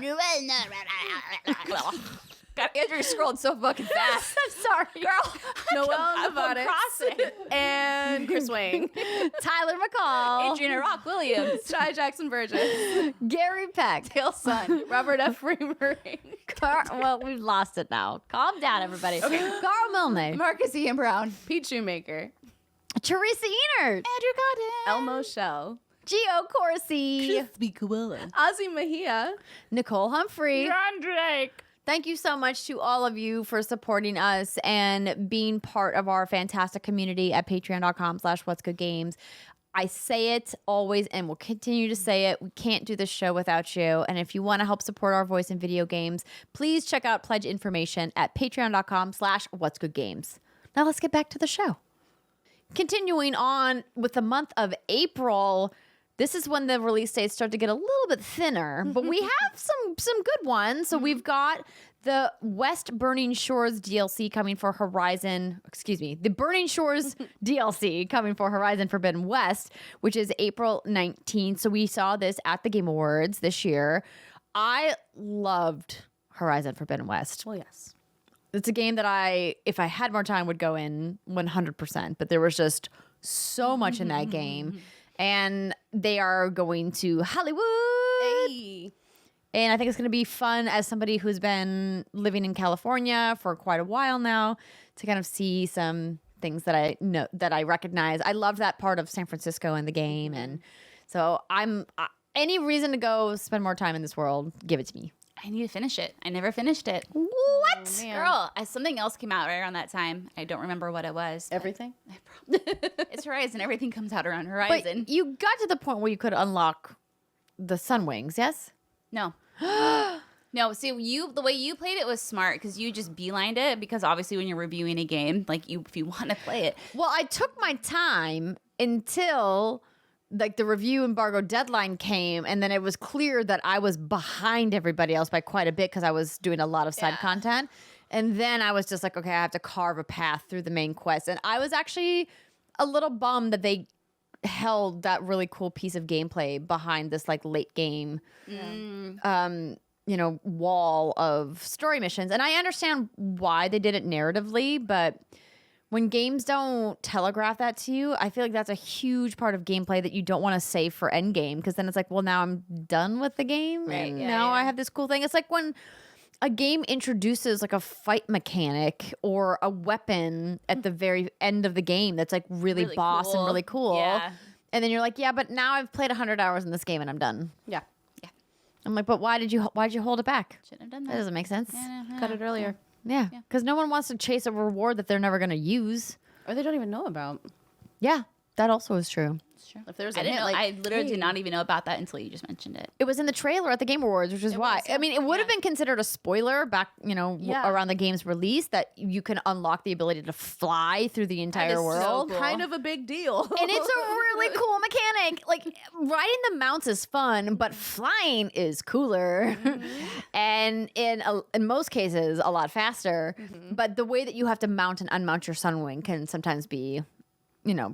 Speaker 3: God, Andrew scrolled so fucking fast.
Speaker 1: I'm sorry,
Speaker 3: Girl,
Speaker 2: Noel
Speaker 3: I'm
Speaker 2: Nevadas.
Speaker 3: crossing.
Speaker 2: And Chris Wang.
Speaker 1: Tyler McCall,
Speaker 3: Adriana Rock Williams.
Speaker 2: Ty Jackson Burgess.
Speaker 1: Gary Peck,
Speaker 3: Dale Son.
Speaker 2: Robert F. Reimering.
Speaker 1: well, we've lost it now. Calm down, everybody. Carl Milne,
Speaker 3: Marcus Ian Brown.
Speaker 2: Pete Shoemaker.
Speaker 1: Teresa Enert,
Speaker 3: Andrew Godin.
Speaker 2: Elmo Shell.
Speaker 1: Gio Corsi,
Speaker 3: Crispy Koala.
Speaker 2: Ozzy Mejia.
Speaker 1: Nicole Humphrey.
Speaker 3: John Drake.
Speaker 1: Thank you so much to all of you for supporting us and being part of our fantastic community at patreon.com/whatsgoodgames. I say it always and will continue to say it. We can't do this show without you. And if you want to help support our voice in video games, please check out pledge information at patreon.com/whatsgoodgames. Now let's get back to the show. Continuing on with the month of April, this is when the release dates start to get a little bit thinner, but we have some good ones. So we've got the West Burning Shores DLC coming for the Burning Shores DLC coming for Horizon Forbidden West, which is April 19th. So we saw this at the Game Awards this year. I loved Horizon Forbidden West.
Speaker 2: Well, yes.
Speaker 1: It's a game that if I had more time, would go in 100%, but there was just so much in that game. And they are going to Hollywood.
Speaker 2: Hey.
Speaker 1: And I think it's going to be fun as somebody who's been living in California for quite a while now to kind of see some things that I know that I recognize. I loved that part of San Francisco in the game. And so any reason to go spend more time in this world, give it to me.
Speaker 3: I need to finish it. I never finished it.
Speaker 1: What?
Speaker 2: Man.
Speaker 3: Girl, something else came out right around that time. I don't remember what it was.
Speaker 2: Everything?
Speaker 3: It's Horizon. Everything comes out around Horizon.
Speaker 1: But you got to the point where you could unlock the Sun Wings, yes?
Speaker 3: No. No, see, the way you played it was smart because you just beelined it because obviously when you're reviewing a game, like if you want to play it.
Speaker 1: Well, I took my time until like the review embargo deadline came, and then it was clear that I was behind everybody else by quite a bit because I was doing a lot of side content. And then I was just like, okay, I have to carve a path through the main quest. And I was actually a little bummed that they held that really cool piece of gameplay behind this like late game wall of story missions. And I understand why they did it narratively, but when games don't telegraph that to you, I feel like that's a huge part of gameplay that you don't want to save for endgame, because then it's like, well, now I'm done with the game, and now I have this cool thing. It's like when a game introduces like a fight mechanic or a weapon at the very end of the game that's like really boss
Speaker 3: cool.
Speaker 1: and really cool.
Speaker 3: Yeah.
Speaker 1: And then you're like, yeah, but now I've played 100 hours in this game and I'm done.
Speaker 2: Yeah.
Speaker 1: I'm like, but why'd you hold it back?
Speaker 3: Shouldn't have done
Speaker 1: That
Speaker 3: that.
Speaker 1: doesn't make sense.
Speaker 2: Cut it earlier.
Speaker 1: Yeah, because no one wants to chase a reward that they're never going to use.
Speaker 2: Or they don't even know about.
Speaker 1: Yeah, that also is true.
Speaker 3: Sure.
Speaker 2: If there's
Speaker 3: I
Speaker 2: a
Speaker 3: didn't
Speaker 2: hint,
Speaker 3: know.
Speaker 2: like,
Speaker 3: I literally
Speaker 2: hey.
Speaker 3: did not even know about that until you just mentioned it.
Speaker 1: It was in the trailer at the Game Awards, which is why.
Speaker 2: was, yeah.
Speaker 1: I mean, it would have been considered a spoiler back, around the game's release, that you can unlock the ability to fly through the entire
Speaker 2: so
Speaker 1: world.
Speaker 3: cool.
Speaker 2: kind of a big deal.
Speaker 1: And it's a really cool mechanic. Like, riding the mounts is fun, but flying is cooler. And in most cases, a lot faster. But the way that you have to mount and unmount your Sunwing can sometimes be,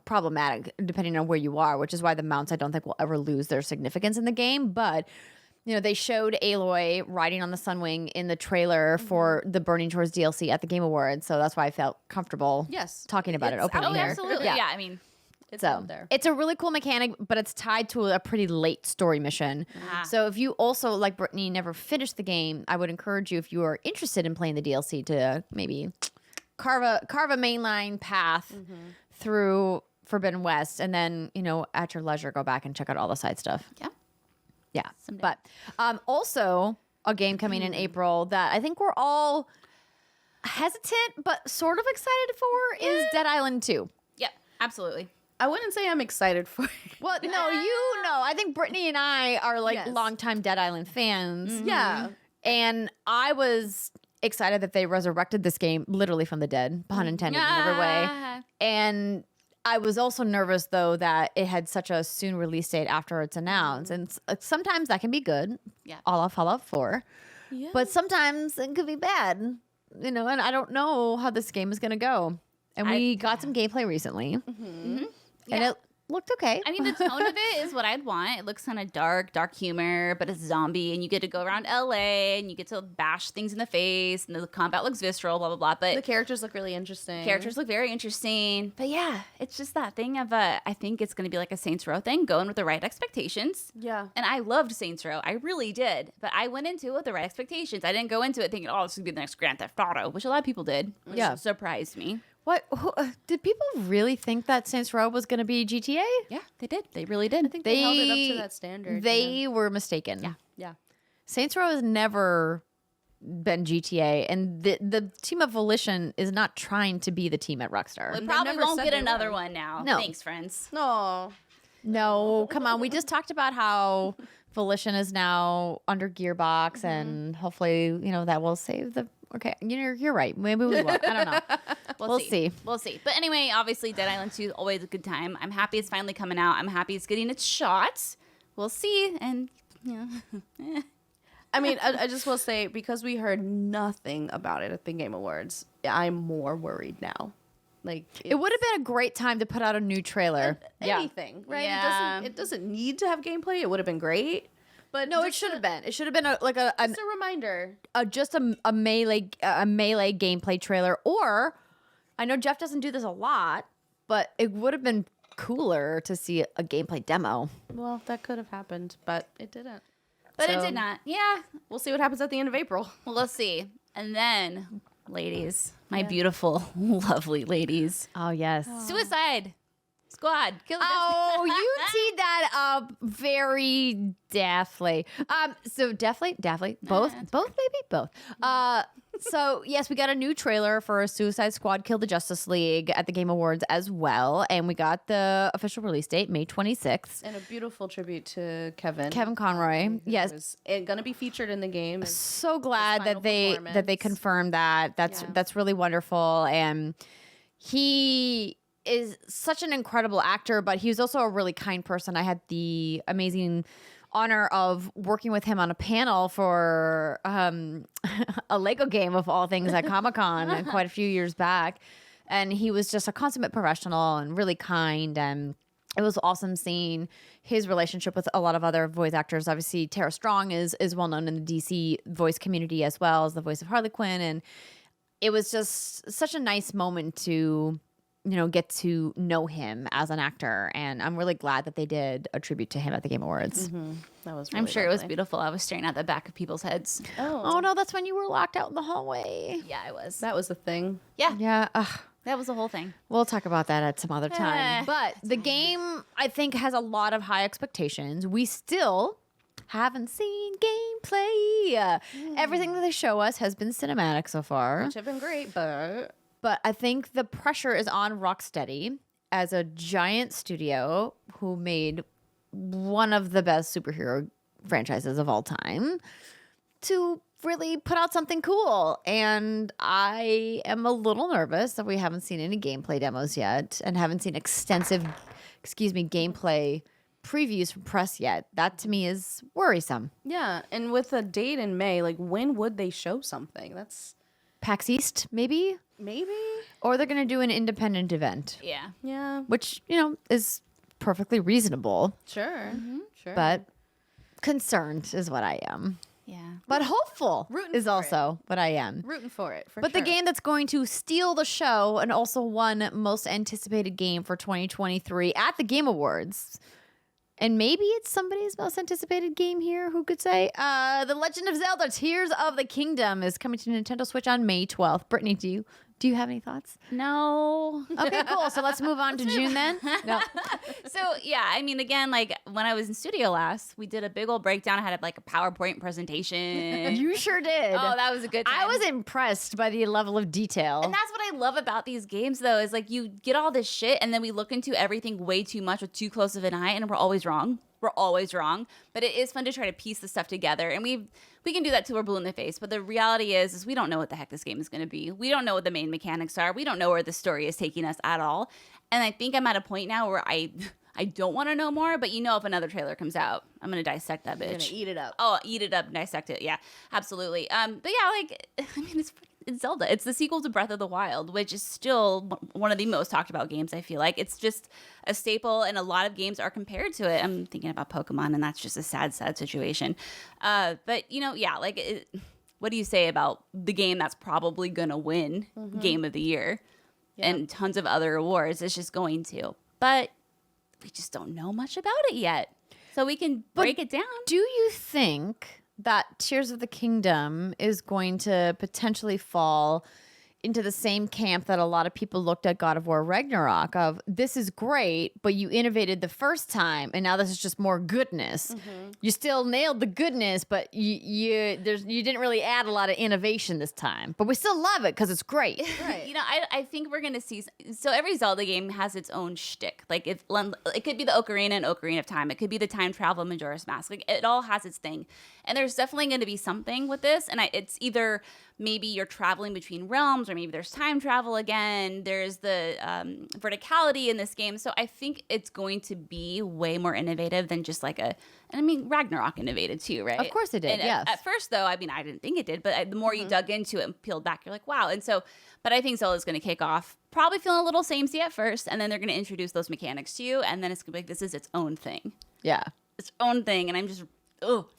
Speaker 1: problematic depending on where you are, which is why the mounts I don't think will ever lose their significance in the game. But, they showed Aloy riding on the Sunwing in the trailer for the Burning Shores DLC at the Game Awards. So that's why I felt comfortable talking about it
Speaker 2: It's
Speaker 1: openly
Speaker 2: out
Speaker 1: here.
Speaker 2: there.
Speaker 3: Absolutely. Yeah. I mean,
Speaker 2: It's
Speaker 1: So
Speaker 2: out there.
Speaker 1: it's a really cool mechanic, but it's tied to a pretty late story mission. So if you also, like Brittany, never finished the game, I would encourage you, if you are interested in playing the DLC, to maybe carve a mainline path through Forbidden West, and then at your leisure go back and check out all the side stuff. Yeah.
Speaker 3: Someday.
Speaker 1: But also a game coming in April that I think we're all hesitant but sort of excited for is Dead Island 2.
Speaker 3: yep. Absolutely.
Speaker 2: I wouldn't say I'm excited for it.
Speaker 1: Well, no, I think Brittany and I are like
Speaker 2: Yes.
Speaker 1: longtime Dead Island fans.
Speaker 2: Yeah.
Speaker 1: And I was excited that they resurrected this game literally from the dead, pun intended in every way.
Speaker 3: Ah.
Speaker 1: And I was also nervous, though, that it had such a soon release date after it's announced. And sometimes that can be good,
Speaker 3: Yeah.
Speaker 1: a la Fallout 4.
Speaker 2: Yeah.
Speaker 1: But sometimes it could be bad, and I don't know how this game is going to go. And we got some gameplay recently. And it looked okay.
Speaker 3: I mean, the tone of it is what I'd want. It looks kind of dark humor, but it's zombie, and you get to go around LA, and you get to bash things in the face, and the combat looks visceral, blah, blah, blah. But
Speaker 2: The characters look really interesting.
Speaker 3: characters look very interesting. But yeah, it's just that thing of, I think it's going to be like a Saints Row thing, going with the right expectations.
Speaker 2: Yeah.
Speaker 3: And I loved Saints Row. I really did. But I went into it with the right expectations. I didn't go into it thinking, this is going to be the next Grand Theft Auto, which a lot of people did, which surprised me.
Speaker 1: Did people really think that Saints Row was going to be GTA?
Speaker 3: Yeah, they did. They really did.
Speaker 2: I think they held it up to that standard.
Speaker 1: They were mistaken.
Speaker 3: Yeah.
Speaker 2: Yeah.
Speaker 1: Saints Row has never been GTA, and the team of Volition is not trying to be the team at Rockstar.
Speaker 3: We probably
Speaker 2: never
Speaker 3: won't
Speaker 2: said
Speaker 3: get
Speaker 2: they
Speaker 3: another
Speaker 2: were.
Speaker 3: one now.
Speaker 1: No.
Speaker 3: Thanks, friends.
Speaker 2: No.
Speaker 1: No, come on. We just talked about how Volition is now under Gearbox, and hopefully, that will save the. Okay, you're right. Maybe we will. I don't know. We'll see.
Speaker 3: We'll see. But anyway, obviously, Dead Island 2 is always a good time. I'm happy it's finally coming out. I'm happy it's getting its shot. We'll see. And,
Speaker 2: I mean, I just will say, because we heard nothing about it at the Game Awards, I'm more worried now. Like,
Speaker 1: It would have been a great time to put out a new trailer.
Speaker 2: anything, right?
Speaker 3: Yeah.
Speaker 2: It doesn't need to have gameplay. It would have been great. But
Speaker 1: No, it
Speaker 2: just
Speaker 1: should
Speaker 2: a-
Speaker 1: have been. It should have been a
Speaker 2: Just a reminder.
Speaker 1: just a melee gameplay trailer. Or, I know Jeff doesn't do this a lot, but it would have been cooler to see a gameplay demo.
Speaker 2: Well, that could have happened, but it didn't.
Speaker 3: but it
Speaker 2: So-
Speaker 3: did not. Yeah.
Speaker 2: We'll see what happens at the end of April.
Speaker 3: Well, let's see. And then, ladies, my beautiful, lovely ladies.
Speaker 1: Oh yes.
Speaker 3: Suicide Squad. Kill the
Speaker 1: Oh, you teed that up very deftly. So definitely, both, maybe both. So yes, we got a new trailer for Suicide Squad: Kill the Justice League at the Game Awards as well, and we got the official release date, May 26th.
Speaker 2: And a beautiful tribute to Kevin.
Speaker 1: Kevin Conroy, yes.
Speaker 2: Was going to be featured in the game. And
Speaker 1: So glad
Speaker 2: final
Speaker 1: that they
Speaker 2: performance.
Speaker 1: confirmed that. That's really wonderful, and he is such an incredible actor, but he was also a really kind person. I had the amazing honor of working with him on a panel for a Lego game of all things at Comic-Con quite a few years back. And he was just a consummate professional and really kind. And it was awesome seeing his relationship with a lot of other voice actors. Obviously, Tara Strong is well known in the DC voice community as well as the voice of Harley Quinn. And it was just such a nice moment to, get to know him as an actor. And I'm really glad that they did a tribute to him at the Game Awards.
Speaker 2: Mm-hmm. That was really
Speaker 3: I'm sure it was
Speaker 2: lovely.
Speaker 3: beautiful. I was staring at the back of people's heads.
Speaker 1: Oh no, that's when you were locked out in the hallway.
Speaker 3: Yeah, I was.
Speaker 2: That was the thing.
Speaker 3: Yeah,
Speaker 1: Yeah.
Speaker 3: that was the whole thing.
Speaker 1: We'll talk about that at some other time.
Speaker 3: Eh,
Speaker 1: But the game, I think, has a lot of high expectations. We still haven't seen gameplay. Everything that they show us has been cinematic so far.
Speaker 2: Which have been great, but
Speaker 1: But I think the pressure is on Rocksteady as a giant studio who made one of the best superhero franchises of all time to really put out something cool. And I am a little nervous that we haven't seen any gameplay demos yet and haven't seen extensive, gameplay previews from press yet. That to me is worrisome.
Speaker 2: yeah. And with a date in May, like when would they show something? That's
Speaker 1: PAX East, maybe?
Speaker 2: maybe.
Speaker 1: Or they're going to do an independent event,
Speaker 3: Yeah.
Speaker 2: Yeah.
Speaker 1: which, is perfectly reasonable.
Speaker 2: Sure. Sure.
Speaker 1: But concerned is what I am.
Speaker 3: Yeah.
Speaker 1: But hopeful
Speaker 2: Rooting
Speaker 1: is
Speaker 2: for
Speaker 1: also what I am.
Speaker 2: rooting for it. For
Speaker 1: But
Speaker 2: sure.
Speaker 1: the game that's going to steal the show and also won most anticipated game for 2023 at the Game Awards. And maybe it's somebody's most anticipated game here. Who could say? The Legend of Zelda: Tears of the Kingdom is coming to Nintendo Switch on May 12th. Brittany, do you have any thoughts?
Speaker 3: No.
Speaker 1: Okay, cool. So let's move on to June then. No.
Speaker 3: So yeah, I mean, again, like when I was in studio last, we did a big old breakdown. I had like a PowerPoint presentation.
Speaker 1: You sure did.
Speaker 3: Oh, that was a good time.
Speaker 1: I was impressed by the level of detail.
Speaker 3: And that's what I love about these games, though, is like you get all this shit and then we look into everything way too much with too close of an eye, and we're always wrong. We're always wrong. But it is fun to try to piece the stuff together, and we can do that till we're blue in the face. But the reality is we don't know what the heck this game is going to be. We don't know what the main mechanics are. We don't know where the story is taking us at all. And I think I'm at a point now where I don't want to know more. But if another trailer comes out, I'm going to dissect that
Speaker 2: You're
Speaker 3: bitch.
Speaker 2: gonna eat it up.
Speaker 3: Oh, eat it up, dissect it. Yeah, absolutely. But yeah, like, I mean, it's Zelda. It's the sequel to Breath of the Wild, which is still one of the most talked about games, I feel like. It's just a staple, and a lot of games are compared to it. I'm thinking about Pokemon, and that's just a sad, sad situation. But, yeah, like, what do you say about the game that's probably going to win Game of the Year and tons of other awards? It's just going to. But we just don't know much about it yet. So we can break it down.
Speaker 1: Do you think that Tears of the Kingdom is going to potentially fall into the same camp that a lot of people looked at God of War Ragnarok of this is great, but you innovated the first time and now this is just more goodness. You still nailed the goodness, but you didn't really add a lot of innovation this time. But we still love it because it's great.
Speaker 2: Right.
Speaker 3: I think we're gonna see. So every Zelda game has its own shtick. Like it could be the Ocarina and Ocarina of Time. It could be the time travel Majora's Mask. Like it all has its thing. And there's definitely going to be something with this. And it's either maybe you're traveling between realms, or maybe there's time travel again. There's the verticality in this game. So I think it's going to be way more innovative than just like and I mean, Ragnarok innovated too, right?
Speaker 1: Of course it did,
Speaker 3: And
Speaker 1: yes.
Speaker 3: At first, though, I mean, I didn't think it did, but the more you dug into it and peeled back, you're like, wow. And so, but I think Zelda's going to kick off probably feeling a little samey at first, and then they're going to introduce those mechanics to you, and then it's going to be like, this is its own thing.
Speaker 1: Yeah.
Speaker 3: Its own thing, and I'm just,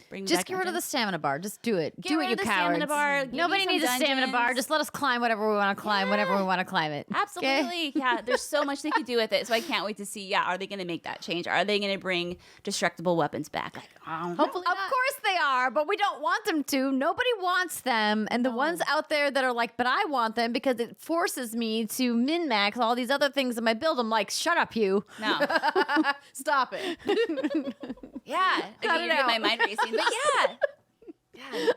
Speaker 3: bring me
Speaker 1: Just
Speaker 3: back
Speaker 1: get rid of the
Speaker 3: dungeons.
Speaker 1: stamina bar. Just do it.
Speaker 3: Get
Speaker 1: do
Speaker 3: rid
Speaker 1: it,
Speaker 3: of
Speaker 1: you
Speaker 3: the
Speaker 1: cowards.
Speaker 3: stamina bar. Give me
Speaker 1: Nobody
Speaker 3: some
Speaker 1: needs a stamina bar.
Speaker 3: dungeons.
Speaker 1: Just let us climb whatever we want to climb, whenever we want to climb it. Okay?
Speaker 3: Absolutely. Yeah, there's so much they could do with it, so I can't wait to see, are they going to make that change? Are they going to bring destructible weapons back? Like,
Speaker 2: Hopefully
Speaker 1: Of
Speaker 2: not.
Speaker 1: course they are, but we don't want them to. Nobody wants them. And the ones out there that are like, but I want them because it forces me to min-max all these other things in my build. I'm like, shut up, you.
Speaker 3: no.
Speaker 2: Stop it.
Speaker 3: Yeah.
Speaker 1: Cut
Speaker 3: Okay,
Speaker 1: it
Speaker 3: you're getting my
Speaker 1: out.
Speaker 3: mind racing. But yeah. Yeah.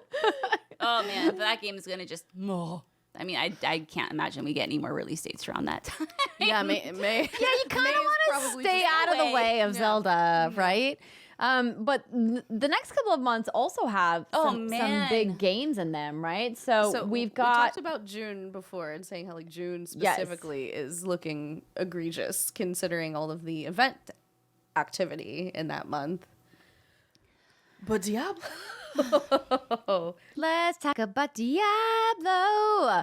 Speaker 3: Oh, man. But that game is going to just, I mean, I can't imagine we get any more release dates around that time.
Speaker 2: Yeah, May.
Speaker 1: Yeah, you kind
Speaker 2: May
Speaker 1: of
Speaker 2: is
Speaker 1: want to
Speaker 2: probably
Speaker 1: stay
Speaker 2: just
Speaker 1: out of the
Speaker 3: away.
Speaker 1: way of Zelda, right? But the next couple of months also have some big games in them, right? So we
Speaker 2: talked about June before and saying how like June specifically is looking egregious considering all of the event activity in that month. But Diablo.
Speaker 1: Let's talk about Diablo.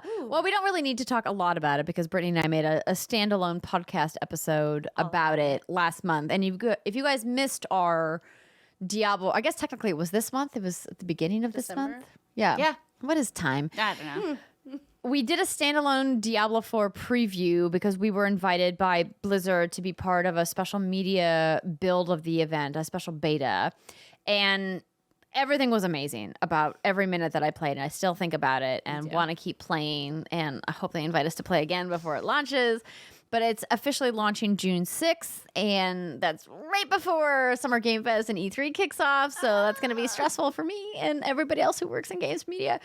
Speaker 1: Ooh. Well, we don't really need to talk a lot about it because Brittany and I made a standalone podcast episode about it last month. And if you guys missed our Diablo, I guess technically it was this month. It was at the beginning of
Speaker 2: December?
Speaker 1: This month. Yeah. What is time?
Speaker 3: I don't know.
Speaker 1: We did a standalone Diablo 4 preview because we were invited by Blizzard to be part of a special media build of the event, a special beta. And everything was amazing about every minute that I played. And I still think about it and want to keep playing. And I hope they invite us to play again before it launches. But it's officially launching June 6th. And that's right before Summer Game Fest and E3 kicks off. So that's going to be stressful for me and everybody else who works in games media.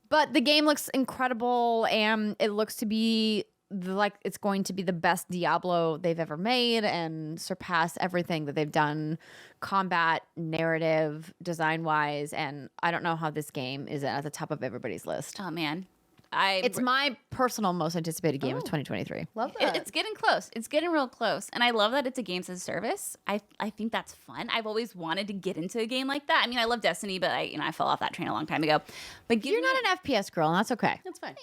Speaker 1: But the game looks incredible, and it looks to be like it's going to be the best Diablo they've ever made and surpass everything that they've done combat, narrative, design-wise. And I don't know how this game is at the top of everybody's list.
Speaker 3: Oh, man.
Speaker 1: It's my personal most anticipated game of 2023.
Speaker 2: Love that.
Speaker 3: It's getting close. It's getting real close. And I love that it's a games as a service. I think that's fun. I've always wanted to get into a game like that. I mean, I love Destiny, but I fell off that train a long time ago. But
Speaker 1: you're not an FPS girl, and that's okay.
Speaker 2: That's fine.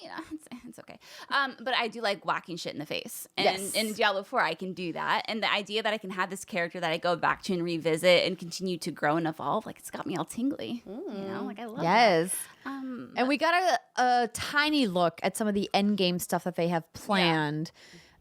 Speaker 3: It's okay. But I do like whacking shit in the face. And in Diablo 4, I can do that. And the idea that I can have this character that I go back to and revisit and continue to grow and evolve, like it's got me all tingly. You know, like I love that.
Speaker 1: And we got a tiny look at some of the end game stuff that they have planned.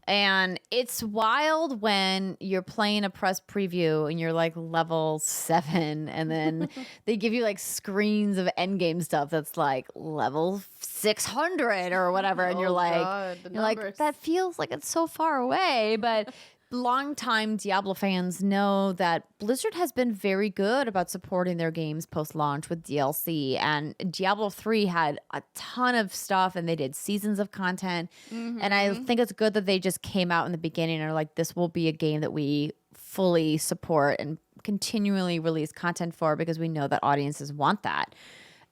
Speaker 1: And it's wild when you're playing a press preview and you're like level 7 and then they give you like screens of end game stuff that's like level 600 or whatever. And you're like, that feels like it's so far away. But longtime Diablo fans know that Blizzard has been very good about supporting their games post-launch with DLC, and Diablo 3 had a ton of stuff and they did seasons of content. And I think it's good that they just came out in the beginning and are like, this will be a game that we fully support and continually release content for because we know that audiences want that.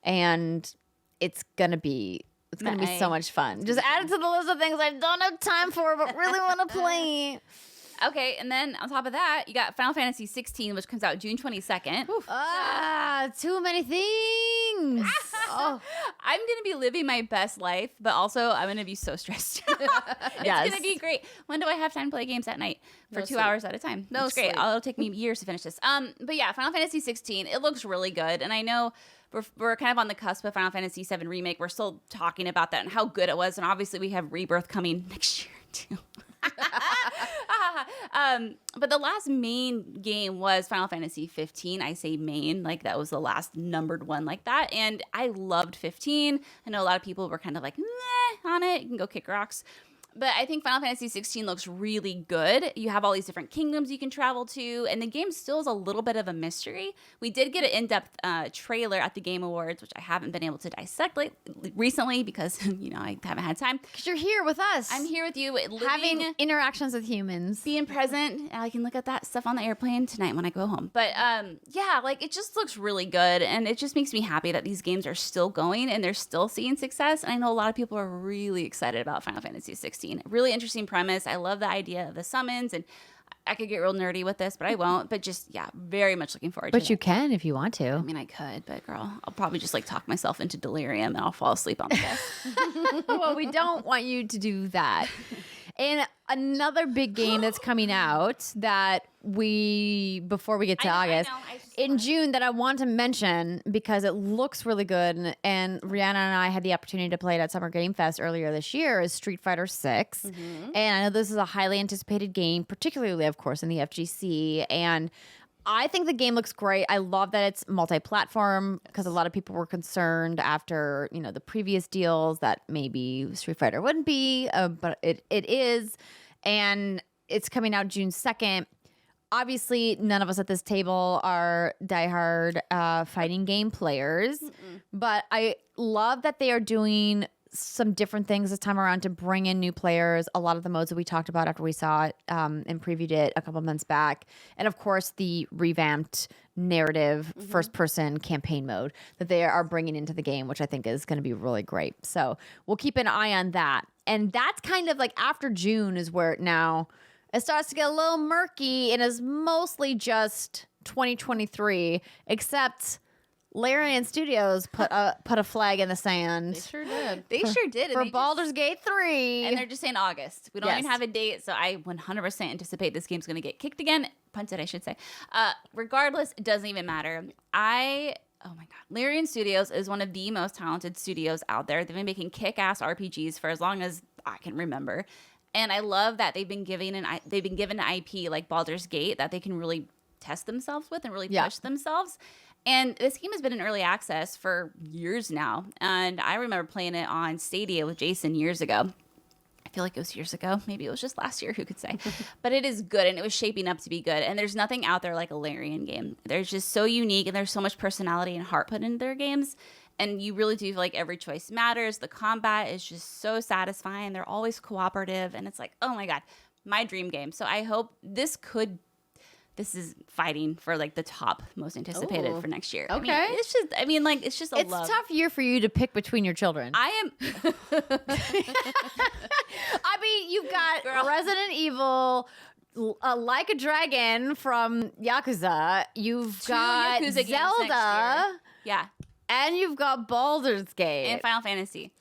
Speaker 1: And it's gonna be so much fun. Just add it to the list of things I don't have time for but really want to play.
Speaker 3: Okay, and then on top of that, you got Final Fantasy 16, which comes out June 22nd.
Speaker 1: Too many things.
Speaker 3: I'm going to be living my best life, but also I'm going to be so stressed. It's going to be great. When do I have time to play games at night for 2 hours at a time?
Speaker 2: No,
Speaker 3: it's great. It'll take me years to finish this. But yeah, Final Fantasy 16, it looks really good. And I know we're kind of on the cusp of Final Fantasy 7 Remake. We're still talking about that and how good it was. And obviously we have Rebirth coming next year too. But the last main game was Final Fantasy 15. I say main, like that was the last numbered one like that. And I loved 15. I know a lot of people were kind of like, meh on it. You can go kick rocks. But I think Final Fantasy 16 looks really good. You have all these different kingdoms you can travel to, and the game still is a little bit of a mystery. We did get an in-depth trailer at the Game Awards, which I haven't been able to dissect recently because, I haven't had time.
Speaker 1: Because you're here with us.
Speaker 3: I'm here with you.
Speaker 1: Having interactions with humans.
Speaker 3: Being present. And I can look at that stuff on the airplane tonight when I go home. But it just looks really good, and it just makes me happy that these games are still going and they're still seeing success. And I know a lot of people are really excited about Final Fantasy 16. Really interesting premise. I love the idea of the summons, and I could get real nerdy with this, but I won't. But just, very much looking forward to it.
Speaker 1: But you can if you want to.
Speaker 3: I mean, I could, but girl, I'll probably just talk myself into delirium and I'll fall asleep on the desk.
Speaker 1: Well, we don't want you to do that. And another big game that's coming out that before we get to August, in June that I want to mention because it looks really good, and Rihanna and I had the opportunity to play it at Summer Game Fest earlier this year, is Street Fighter 6. And I know this is a highly anticipated game, particularly, of course, in the FGC. And I think the game looks great. I love that it's multi-platform because a lot of people were concerned after, the previous deals that maybe Street Fighter wouldn't be, but it is. And it's coming out June 2nd. Obviously, none of us at this table are diehard fighting game players, but I love that they are doing some different things this time around to bring in new players. A lot of the modes that we talked about after we saw it and previewed it a couple months back. And of course, the revamped narrative first-person campaign mode that they are bringing into the game, which I think is going to be really great. So we'll keep an eye on that. And that's kind of like after June is where now it starts to get a little murky and is mostly just 2023, except Larian Studios put a flag in the sand.
Speaker 2: They sure did.
Speaker 3: They sure did.
Speaker 1: For Baldur's Gate 3.
Speaker 3: And they're just saying August. We don't even have a date, so I 100% anticipate this game's going to get kicked again. Punted, I should say. Regardless, it doesn't even matter. Oh my God. Larian Studios is one of the most talented studios out there. They've been making kick-ass RPGs for as long as I can remember. And I love that they've been given an IP like Baldur's Gate that they can really test themselves with and really push themselves. And this game has been in early access for years now. And I remember playing it on Stadia with Jason years ago. I feel like it was years ago. Maybe it was just last year. Who could say? But it is good, and it was shaping up to be good. And there's nothing out there like a Larian game. They're just so unique, and there's so much personality and heart put into their games. And you really do feel like every choice matters. The combat is just so satisfying. They're always cooperative, and it's like, oh my God, my dream game. So I hope this is fighting for like the top most anticipated for next year.
Speaker 2: Okay.
Speaker 3: It's just a love.
Speaker 1: It's a tough year for you to pick between your children.
Speaker 3: I am.
Speaker 1: I mean, you've got Resident Evil, Like a Dragon from Yakuza. You've got
Speaker 3: Yakuza games next
Speaker 1: Zelda.
Speaker 3: year. Yeah.
Speaker 1: And you've got Baldur's Gate.
Speaker 3: And Final Fantasy.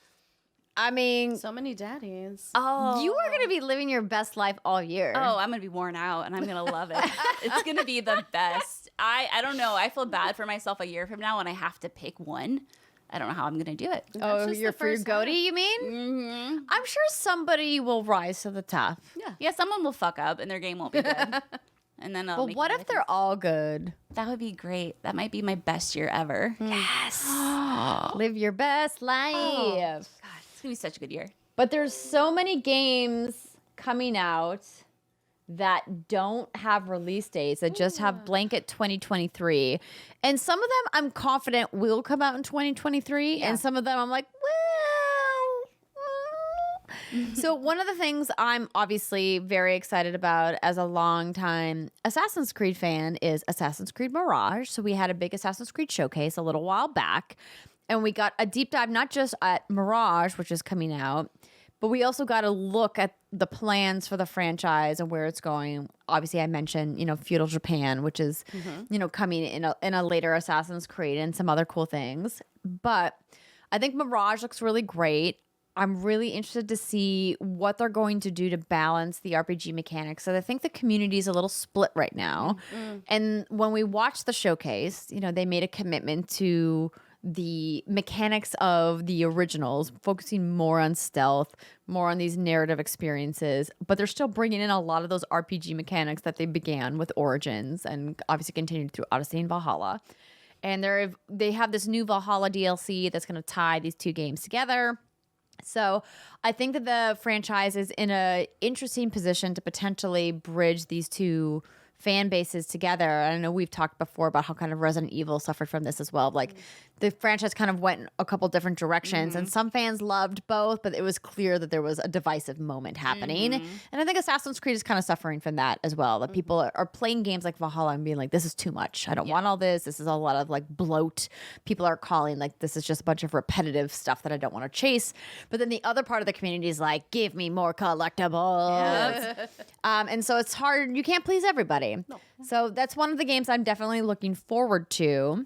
Speaker 1: I mean,
Speaker 2: So many daddies.
Speaker 3: Oh.
Speaker 1: you are going to be living your best life all year.
Speaker 3: Oh, I'm going to be worn out and I'm going to love it. It's going to be the best. I don't know. I feel bad for myself a year from now when I have to pick one. I don't know how I'm going to do it.
Speaker 1: Oh,
Speaker 2: just
Speaker 1: you're
Speaker 2: the
Speaker 1: for your
Speaker 2: first
Speaker 1: goatee, you mean?
Speaker 3: Mm-hmm.
Speaker 1: I'm sure somebody will rise to the top.
Speaker 3: Yeah, someone will fuck up and their game won't be good. And then
Speaker 1: But what if they're all good?
Speaker 3: That would be great. That might be my best year ever.
Speaker 1: Yes. Live your best life.
Speaker 3: God, it's going to be such a good year.
Speaker 1: But there's so many games coming out that don't have release dates, that just have blanket 2023. And some of them I'm confident will come out in 2023. And some of them I'm like, well. So one of the things I'm obviously very excited about as a longtime Assassin's Creed fan is Assassin's Creed Mirage. So we had a big Assassin's Creed showcase a little while back. And we got a deep dive, not just at Mirage, which is coming out, but we also got a look at the plans for the franchise and where it's going. Obviously, I mentioned, feudal Japan, which is, coming in a later Assassin's Creed and some other cool things. But I think Mirage looks really great. I'm really interested to see what they're going to do to balance the RPG mechanics. So I think the community is a little split right now. And when we watched the showcase, they made a commitment to the mechanics of the originals, focusing more on stealth, more on these narrative experiences, but they're still bringing in a lot of those RPG mechanics that they began with Origins and obviously continued through Odyssey and Valhalla. And they have this new Valhalla DLC that's going to tie these two games together. So I think that the franchise is in an interesting position to potentially bridge these two fan bases together. I know we've talked before about how kind of Resident Evil suffered from this as well. Like the franchise kind of went in a couple different directions and some fans loved both, but it was clear that there was a divisive moment happening. And I think Assassin's Creed is kind of suffering from that as well. That people are playing games like Valhalla and being like, this is too much. I don't want all this. This is a lot of like bloat. People are calling like, this is just a bunch of repetitive stuff that I don't want to chase. But then the other part of the community is like, give me more collectibles. And so it's hard. You can't please everybody. No. So that's one of the games I'm definitely looking forward to.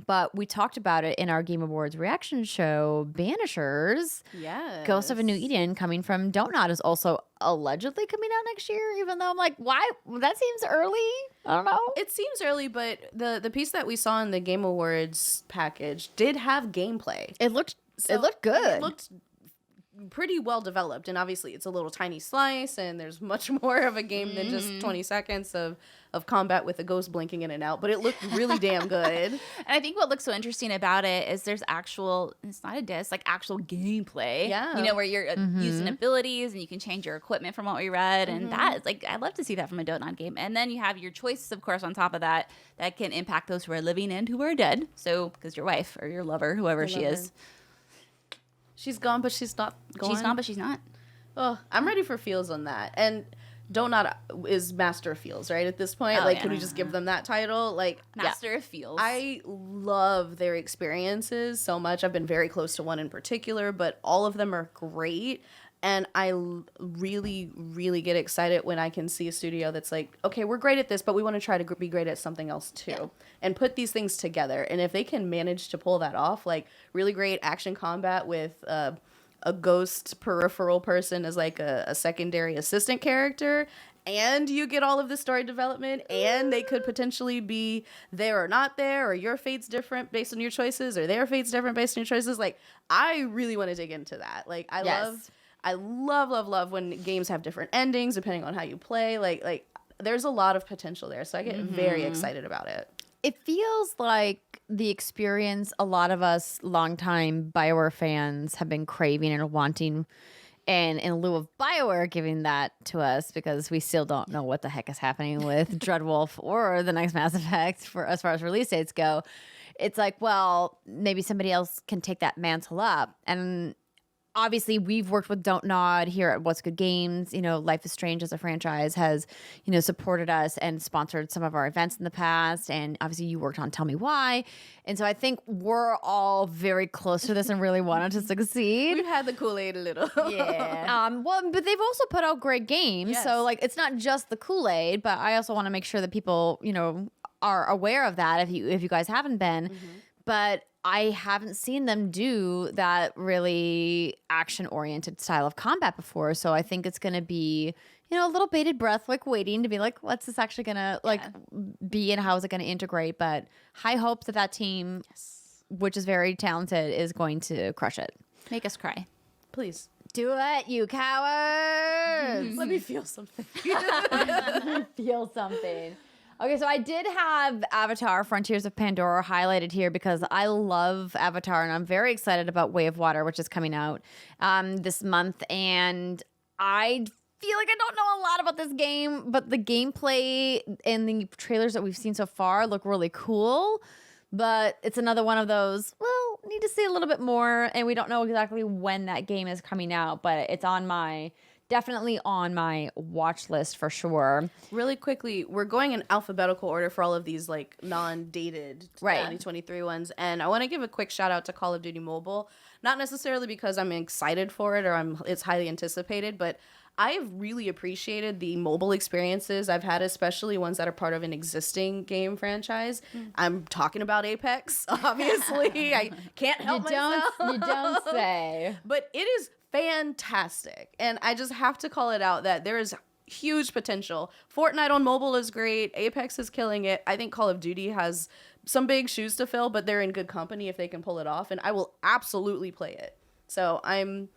Speaker 1: But we talked about it in our Game Awards reaction show, Banishers.
Speaker 2: Yes.
Speaker 1: Ghost of a New Eden, coming from Don't Nod, is also allegedly coming out next year, even though I'm like, why? That seems early. I don't know.
Speaker 2: It seems early, but the piece that we saw in the Game Awards package did have gameplay.
Speaker 1: It looked good.
Speaker 2: It looked pretty well developed, and obviously it's a little tiny slice, and there's much more of a game than just 20 seconds of combat with a ghost blinking in and out, but it looked really damn good.
Speaker 3: And I think what looks so interesting about it is there's it's not a disc, like actual gameplay.
Speaker 2: Yeah.
Speaker 3: Where you're using abilities and you can change your equipment from what we read. And that is like, I'd love to see that from a Don't Nod game. And then you have your choices, of course, on top of that can impact those who are living and who are dead. So, because your wife or your lover, whoever she is.
Speaker 2: She's gone, but she's not gone.
Speaker 3: She's gone, but she's not.
Speaker 2: Oh, I'm ready for feels on that. And Donut is Master of Feels, right? At this point,
Speaker 3: Oh,
Speaker 2: like,
Speaker 3: yeah.
Speaker 2: can we just give them that title? Like,
Speaker 3: Master of Feels.
Speaker 2: I love their experiences so much. I've been very close to one in particular, but all of them are great. And I really, really get excited when I can see a studio that's like, okay, we're great at this, but we want to try to be great at something else too. And put these things together. And if they can manage to pull that off, like really great action combat with a ghost peripheral person as like a secondary assistant character, and you get all of the story development, and they could potentially be there or not there, or your fate's different based on your choices, or their fate's different based on your choices. Like, I really want to dig into that. Like, I love when games have different endings depending on how you play. Like there's a lot of potential there, so I get very excited about it.
Speaker 1: It feels like the experience a lot of us longtime BioWare fans have been craving and wanting, and in lieu of BioWare giving that to us, because we still don't know what the heck is happening with Dreadwolf or the next Mass Effect for as far as release dates go, it's like, well, maybe somebody else can take that mantle up. And obviously, we've worked with Don't Nod here at What's Good Games. You know, Life is Strange as a franchise has, you know, supported us and sponsored some of our events in the past. And obviously, you worked on Tell Me Why. And so I think we're all very close to this and really wanted to succeed.
Speaker 2: We've had the Kool-Aid a little.
Speaker 1: Yeah. Well, but they've also put out great games.
Speaker 2: Yes.
Speaker 1: So, like, it's not just the Kool-Aid, but I also want to make sure that people, you know, are aware of that if you guys haven't been. But I haven't seen them do that really action-oriented style of combat before. So I think it's going to be, you know, a little bated breath, like waiting to be like, what's this actually going to like be and how is it going to integrate? But high hopes that team, which is very talented, is going to crush it.
Speaker 3: Make us cry.
Speaker 2: Please.
Speaker 1: Do it, you cowards.
Speaker 2: Let me feel something.
Speaker 1: Feel something. Okay, so I did have Avatar Frontiers of Pandora highlighted here because I love Avatar and I'm very excited about Way of Water, which is coming out this month. And I feel like I don't know a lot about this game, but the gameplay and the trailers that we've seen so far look really cool. But it's another one of those, well, need to see a little bit more. And we don't know exactly when that game is coming out, but it's definitely on my watch list for sure.
Speaker 2: Really quickly, we're going in alphabetical order for all of these like non-dated 2023 ones, and I want to give a quick shout out to Call of Duty Mobile. Not necessarily because I'm excited for it or it's highly anticipated, but I've really appreciated the mobile experiences I've had, especially ones that are part of an existing game franchise. I'm talking about Apex, obviously. I can't help myself.
Speaker 1: You don't say.
Speaker 2: But it is fantastic. And I just have to call it out that there is huge potential. Fortnite on mobile is great. Apex is killing it. I think Call of Duty has some big shoes to fill, but they're in good company if they can pull it off. And I will absolutely play it. So I'm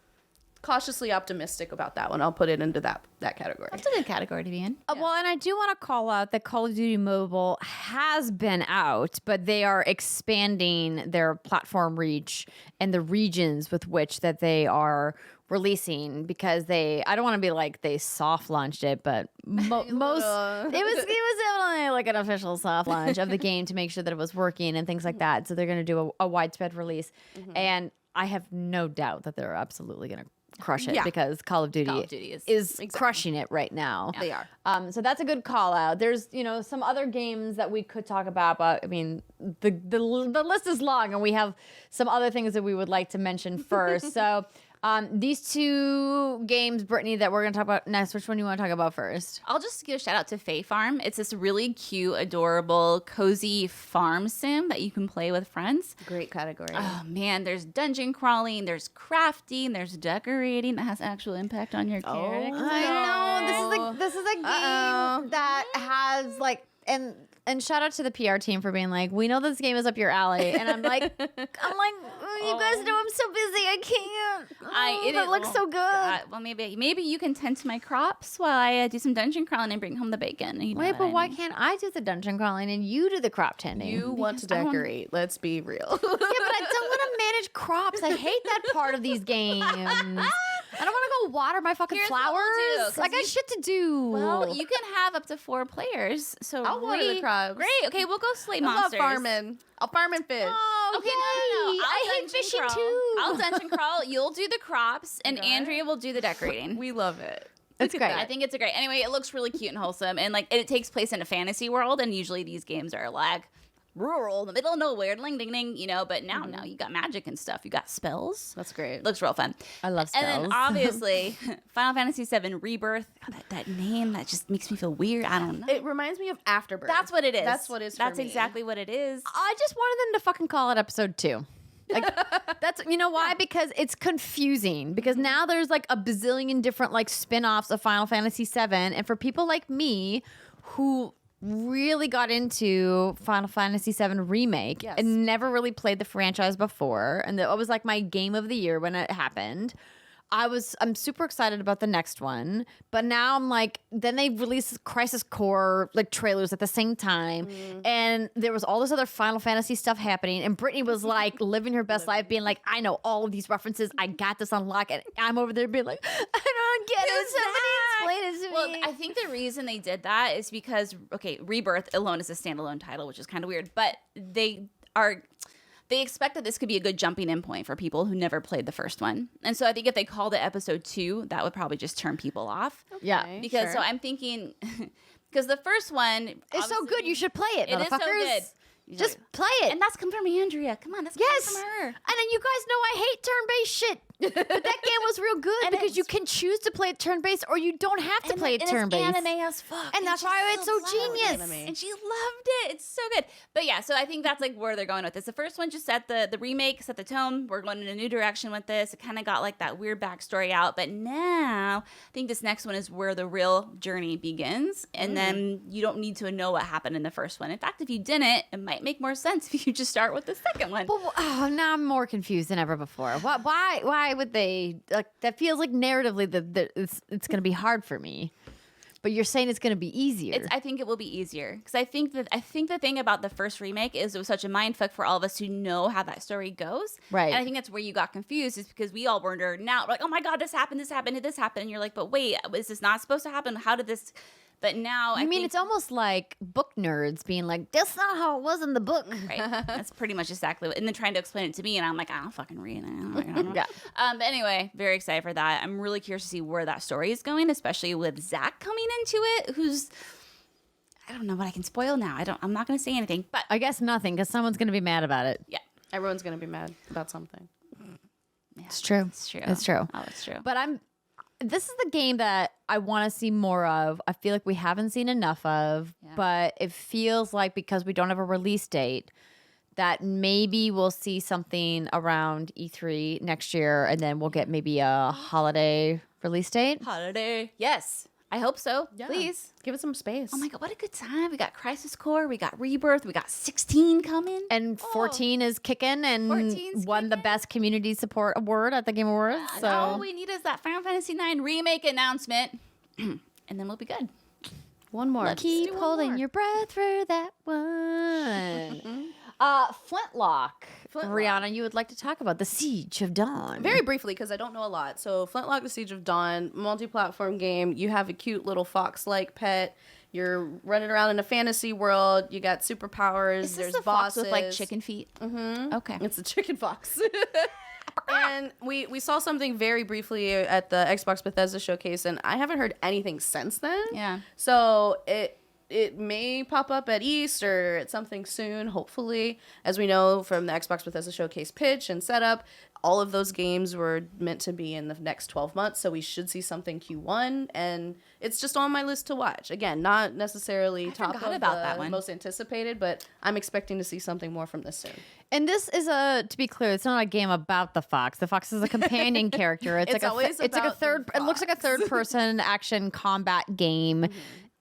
Speaker 2: cautiously optimistic about that one. I'll put it into that category.
Speaker 3: That's a good category to be in.
Speaker 1: Well, and I do want to call out that Call of Duty Mobile has been out, but they are expanding their platform reach and the regions with which that they are releasing, because I don't want to be like they soft launched it, but most it was definitely like an official soft launch of the game to make sure that it was working and things like that. So they're going to do a widespread release, and I have no doubt that they're absolutely going to crush it because Call of Duty is crushing it right now.
Speaker 2: They are.
Speaker 1: So that's a good call out. There's, you know, some other games that we could talk about, but I mean, the list is long and we have some other things that we would like to mention first. So these two games, Brittany, that we're going to talk about next, which one do you want to talk about first?
Speaker 3: I'll just give a shout out to Fae Farm. It's this really cute, adorable, cozy farm sim that you can play with friends.
Speaker 2: Great category.
Speaker 3: Oh man, there's dungeon crawling, there's crafting, there's decorating that has actual impact on your character.
Speaker 1: I know. This is a game that has like and shout out to the PR team for being like, we know this game is up your alley, and I'm like, you guys know I'm so busy, I can't. It looks so good.
Speaker 3: Well, maybe you can tend to my crops while I do some dungeon crawling and bring home the bacon.
Speaker 1: Wait, but why can't I do the dungeon crawling and you do the crop tending?
Speaker 2: You want to decorate. Let's be real.
Speaker 1: Yeah, but I don't want to manage crops. I hate that part of these games. I don't want to go water my fucking flowers. I got shit to do.
Speaker 3: Well, you can have up to 4 players. So
Speaker 2: I'll water the crops.
Speaker 3: Great. Okay, we'll go slay
Speaker 2: I
Speaker 3: monsters.
Speaker 2: love farming. I'll farm and fish.
Speaker 1: Oh,
Speaker 3: Okay,
Speaker 1: yay.
Speaker 3: no.
Speaker 1: I hate fishing
Speaker 3: crawl.
Speaker 1: too.
Speaker 3: I'll dungeon crawl. You'll do the crops, and Andrea will do the decorating.
Speaker 2: We love it.
Speaker 1: It's great.
Speaker 3: I think it's a great. Anyway, it looks really cute and wholesome, and like it takes place in a fantasy world, and usually these games are like rural, in the middle of nowhere, ding ding ding, you know. But now you got magic and stuff. You got spells.
Speaker 2: That's great.
Speaker 3: It looks real fun.
Speaker 1: I love spells.
Speaker 3: And then obviously, Final Fantasy VII Rebirth. God, that name that just makes me feel weird. I don't know.
Speaker 2: It reminds me of Afterbirth.
Speaker 3: That's what it is.
Speaker 2: That's what it is.
Speaker 3: That's
Speaker 2: for me.
Speaker 3: exactly what it is.
Speaker 1: I just wanted them to fucking call it episode 2. Like, that's, you know why? Because it's confusing. Because now there's like a bazillion different like spin-offs of Final Fantasy VII, and for people like me who really got into Final Fantasy VII Remake and never really played the franchise before, and it was like my game of the year when it happened. I'm super excited about the next one, but now I'm like, then they released Crisis Core like trailers at the same time, and there was all this other Final Fantasy stuff happening, and Brittany was like living her best life, being like, I know all of these references, I got this on lock, and I'm over there being like, I don't get it. Somebody explain it to me.
Speaker 3: Well, I think the reason they did that is because, okay, Rebirth alone is a standalone title, which is kind of weird, but they expect that this could be a good jumping in point for people who never played the first one. And so I think if they called it episode 2, that would probably just turn people off.
Speaker 1: Yeah.
Speaker 3: Because so I'm thinking, because the first one
Speaker 1: It's so good, you should play it,
Speaker 3: It is so
Speaker 1: motherfuckers.
Speaker 3: good.
Speaker 1: Just play it.
Speaker 3: And that's come from Andrea. Come on, that's
Speaker 1: Yes.
Speaker 3: coming from her.
Speaker 1: And then you guys know I hate turn-based shit. But that game was real good
Speaker 3: And
Speaker 1: because you
Speaker 3: it's-
Speaker 1: can choose to play it turn-based or you don't have to play it turn-based.
Speaker 3: It's anime as fuck.
Speaker 1: And that's
Speaker 3: she
Speaker 1: why it's so
Speaker 3: still loves
Speaker 1: genius.
Speaker 3: it. And she loved it. It's so good. But yeah, so I think that's like where they're going with this. The first one just set the remake, set the tone. We're going in a new direction with this. It kind of got like that weird backstory out. But now I think this next one is where the real journey begins. And then you don't need to know what happened in the first one. In fact, if you didn't, it might make more sense if you just start with the second one.
Speaker 1: But now I'm more confused than ever before. Why would they like that? Feels like narratively that it's going to be hard for me. But you're saying it's going to be easier.
Speaker 3: I think it will be easier because I think the thing about the first remake is it was such a mindfuck for all of us who know how that story goes.
Speaker 1: Right.
Speaker 3: And I think that's where you got confused is because we all were nerding out. We're like, oh my God, this happened. And you're like, but wait, is this not supposed to happen? How did this? But now
Speaker 1: I mean, it's almost like book nerds being like, that's not how it was in the book.
Speaker 3: right. That's pretty much exactly what. And then trying to explain it to me, and I'm like, I don't fucking read it.
Speaker 1: Yeah.
Speaker 3: But anyway, very excited for that. I'm really curious to see where that story is going, especially with Zach coming into it, who's I don't know what I can spoil now. I'm not going to say anything, but
Speaker 1: I guess nothing because someone's going to be mad about it.
Speaker 3: yeah,
Speaker 2: Everyone's gonna be mad about something.
Speaker 1: It's true.
Speaker 3: it's true.
Speaker 1: It's true.
Speaker 3: Oh, it's true.
Speaker 1: But this is the game that I want to see more of. I feel like we haven't seen enough of, but it feels like because we don't have a release date that maybe we'll see something around E3 next year and then we'll get maybe a holiday release date.
Speaker 3: Holiday. Yes. I hope so.
Speaker 2: Yeah.
Speaker 3: Please.
Speaker 2: Give it some space.
Speaker 3: Oh my God, what a good time. We got Crisis Core, we got Rebirth, we got 16 coming.
Speaker 1: And 14 is kicking and
Speaker 3: 14's
Speaker 1: won the best community support award at the Game Awards. So
Speaker 3: all we need is that Final Fantasy IX remake announcement, and then we'll be good.
Speaker 2: One more.
Speaker 3: Let's
Speaker 1: keep
Speaker 3: do one
Speaker 1: holding
Speaker 3: more.
Speaker 1: your breath for that one. Flintlock. Rihanna, you would like to talk about the Siege of Dawn.
Speaker 2: Very briefly, because I don't know a lot. So, Flintlock: The Siege of Dawn, multi-platform game. You have a cute little fox-like pet. You're running around in a fantasy world. You got superpowers.
Speaker 3: Is this
Speaker 2: There's
Speaker 3: the
Speaker 2: bosses
Speaker 3: fox with like chicken feet? Mm-hmm. Okay.
Speaker 2: It's a chicken fox. And we saw something very briefly at the Xbox Bethesda showcase, and I haven't heard anything since then.
Speaker 3: Yeah.
Speaker 2: So it may pop up at East or at something soon, hopefully. As we know from the Xbox Bethesda showcase pitch and setup, all of those games were meant to be in the next 12 months, so we should see something Q1, and it's just on my list to watch. Again, not necessarily top
Speaker 3: forgot
Speaker 2: of
Speaker 3: about
Speaker 2: the
Speaker 3: that one.
Speaker 2: most anticipated, but I'm expecting to see something more from this soon.
Speaker 1: And this is to be clear, it's not a game about the fox. The fox is a companion character. It's like
Speaker 2: always
Speaker 1: it's like a
Speaker 2: about the
Speaker 1: third. It looks like a third person action combat game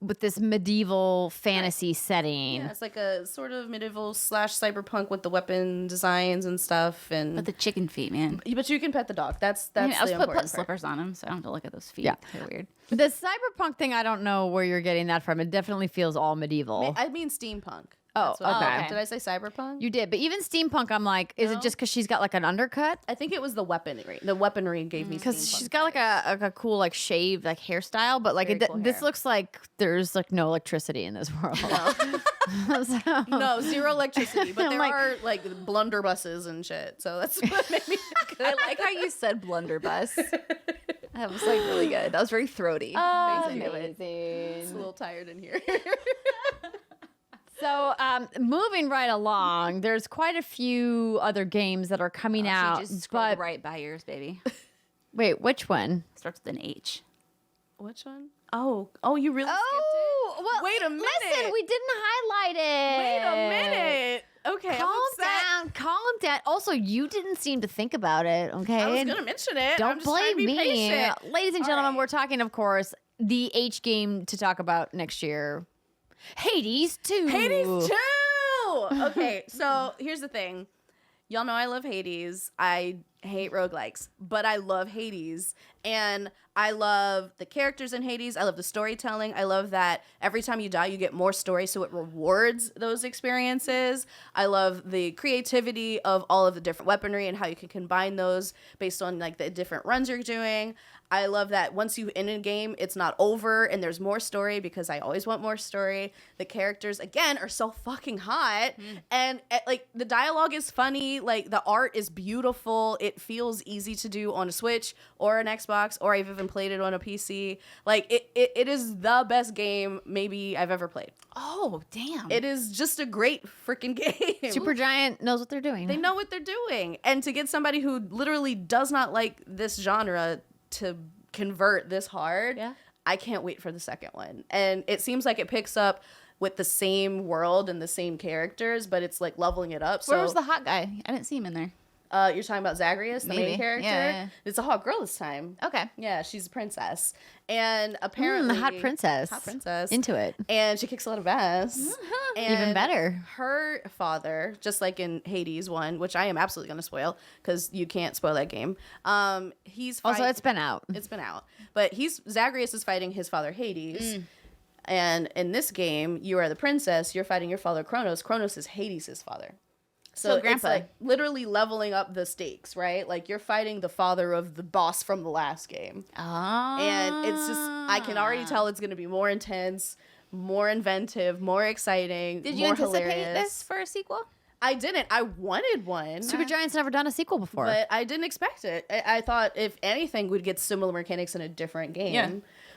Speaker 1: with this medieval fantasy setting.
Speaker 2: Yeah, it's like a sort of medieval / cyberpunk with the weapon designs and stuff, and
Speaker 3: But the chicken feet, man.
Speaker 2: but you can pet the dog. That's
Speaker 3: I was
Speaker 2: the
Speaker 3: put
Speaker 2: important part.
Speaker 3: slippers on them, so I don't have to look at those feet.
Speaker 1: Yeah.
Speaker 3: They're weird.
Speaker 1: The cyberpunk thing, I don't know where you're getting that from. It definitely feels all medieval.
Speaker 2: I mean steampunk.
Speaker 1: Oh,
Speaker 2: That's what I
Speaker 1: okay.
Speaker 2: meant. Did I say cyberpunk?
Speaker 1: You did, but even steampunk, I'm like, is it just because she's got like an undercut?
Speaker 2: I think it was the weaponry. The weaponry gave me
Speaker 1: Because
Speaker 2: steampunk
Speaker 1: she's got like a cool like shaved like hairstyle, but like
Speaker 2: Very cool
Speaker 1: this
Speaker 2: hair.
Speaker 1: looks like there's like no electricity in this world.
Speaker 2: No, zero electricity, but there
Speaker 1: like-
Speaker 2: are like blunderbusses and shit. So that's what made me think
Speaker 4: I like how you said blunderbuss. That was like really good. That was very throaty.
Speaker 2: it's a little tired in here.
Speaker 1: So, moving right along, there's quite a few other games that are coming out.
Speaker 3: She just scrolled
Speaker 1: But
Speaker 3: right by yours, baby.
Speaker 1: wait, which one?
Speaker 3: Starts with an H.
Speaker 2: Which one? Oh, you really skipped
Speaker 1: well,
Speaker 2: Wait a minute.
Speaker 1: Listen, we didn't highlight it.
Speaker 2: it? Wait a minute. Okay,
Speaker 1: Calm
Speaker 2: I'm upset.
Speaker 1: down. Calm down. Also, you didn't seem to think about it, okay?
Speaker 2: I was gonna mention it. I'm
Speaker 1: Don't
Speaker 2: just trying to
Speaker 1: blame
Speaker 2: be
Speaker 1: me.
Speaker 2: patient.
Speaker 1: Ladies and
Speaker 2: All
Speaker 1: gentlemen,
Speaker 2: right.
Speaker 1: we're talking, of course, the H game to talk about next year. Hades 2.
Speaker 2: Hades 2! Okay, so here's the thing. Y'all know I love Hades. I hate roguelikes, but I love Hades. And I love the characters in Hades. I love the storytelling. I love that every time you die, you get more story, so it rewards those experiences. I love the creativity of all of the different weaponry and how you can combine those based on like the different runs you're doing. I love that once you end a game, it's not over and there's more story because I always want more story. The characters, again, are so fucking hot. And like the dialogue is funny. Like the art is beautiful. It feels easy to do on a Switch or an Xbox, or I've even played it on a PC. Like it is the best game maybe I've ever played.
Speaker 3: Oh, damn.
Speaker 2: It is just a great freaking game.
Speaker 1: Supergiant knows what they're doing.
Speaker 2: They know what they're doing. And to get somebody who literally does not like this genre to convert this hard,
Speaker 1: Yeah.
Speaker 2: I can't wait for the second one. And it seems like it picks up with the same world and the same characters, but it's like leveling it up.
Speaker 3: Where
Speaker 2: so
Speaker 3: was the hot guy? I didn't see him in there.
Speaker 2: you're talking about Zagreus, the main
Speaker 3: Maybe.
Speaker 2: character?
Speaker 3: Yeah.
Speaker 2: It's a hot girl this time.
Speaker 3: Okay.
Speaker 2: Yeah, she's a princess. And apparently
Speaker 1: the hot princess.
Speaker 2: Hot princess.
Speaker 1: Into it.
Speaker 2: And she kicks a lot of ass. And
Speaker 1: Even better.
Speaker 2: Her father, just like in Hades 1, which I am absolutely going to spoil because you can't spoil that game. He's
Speaker 1: Also, it's been out.
Speaker 2: It's been out. But Zagreus is fighting his father Hades. And in this game, you are the princess. You're fighting your father Kronos. Kronos is Hades' father. So it's
Speaker 3: Grandpa.
Speaker 2: like literally leveling up the stakes, right? Like you're fighting the father of the boss from the last game.
Speaker 3: Oh.
Speaker 2: And it's just, I can already tell it's going to be more intense, more inventive, more exciting,
Speaker 3: Did you
Speaker 2: more
Speaker 3: anticipate
Speaker 2: hilarious.
Speaker 3: this for a sequel?
Speaker 2: I didn't. I wanted one.
Speaker 1: Supergiant's never done a sequel before.
Speaker 2: But I didn't expect it. I thought, if anything, we'd get similar mechanics in a different game.
Speaker 3: Yeah.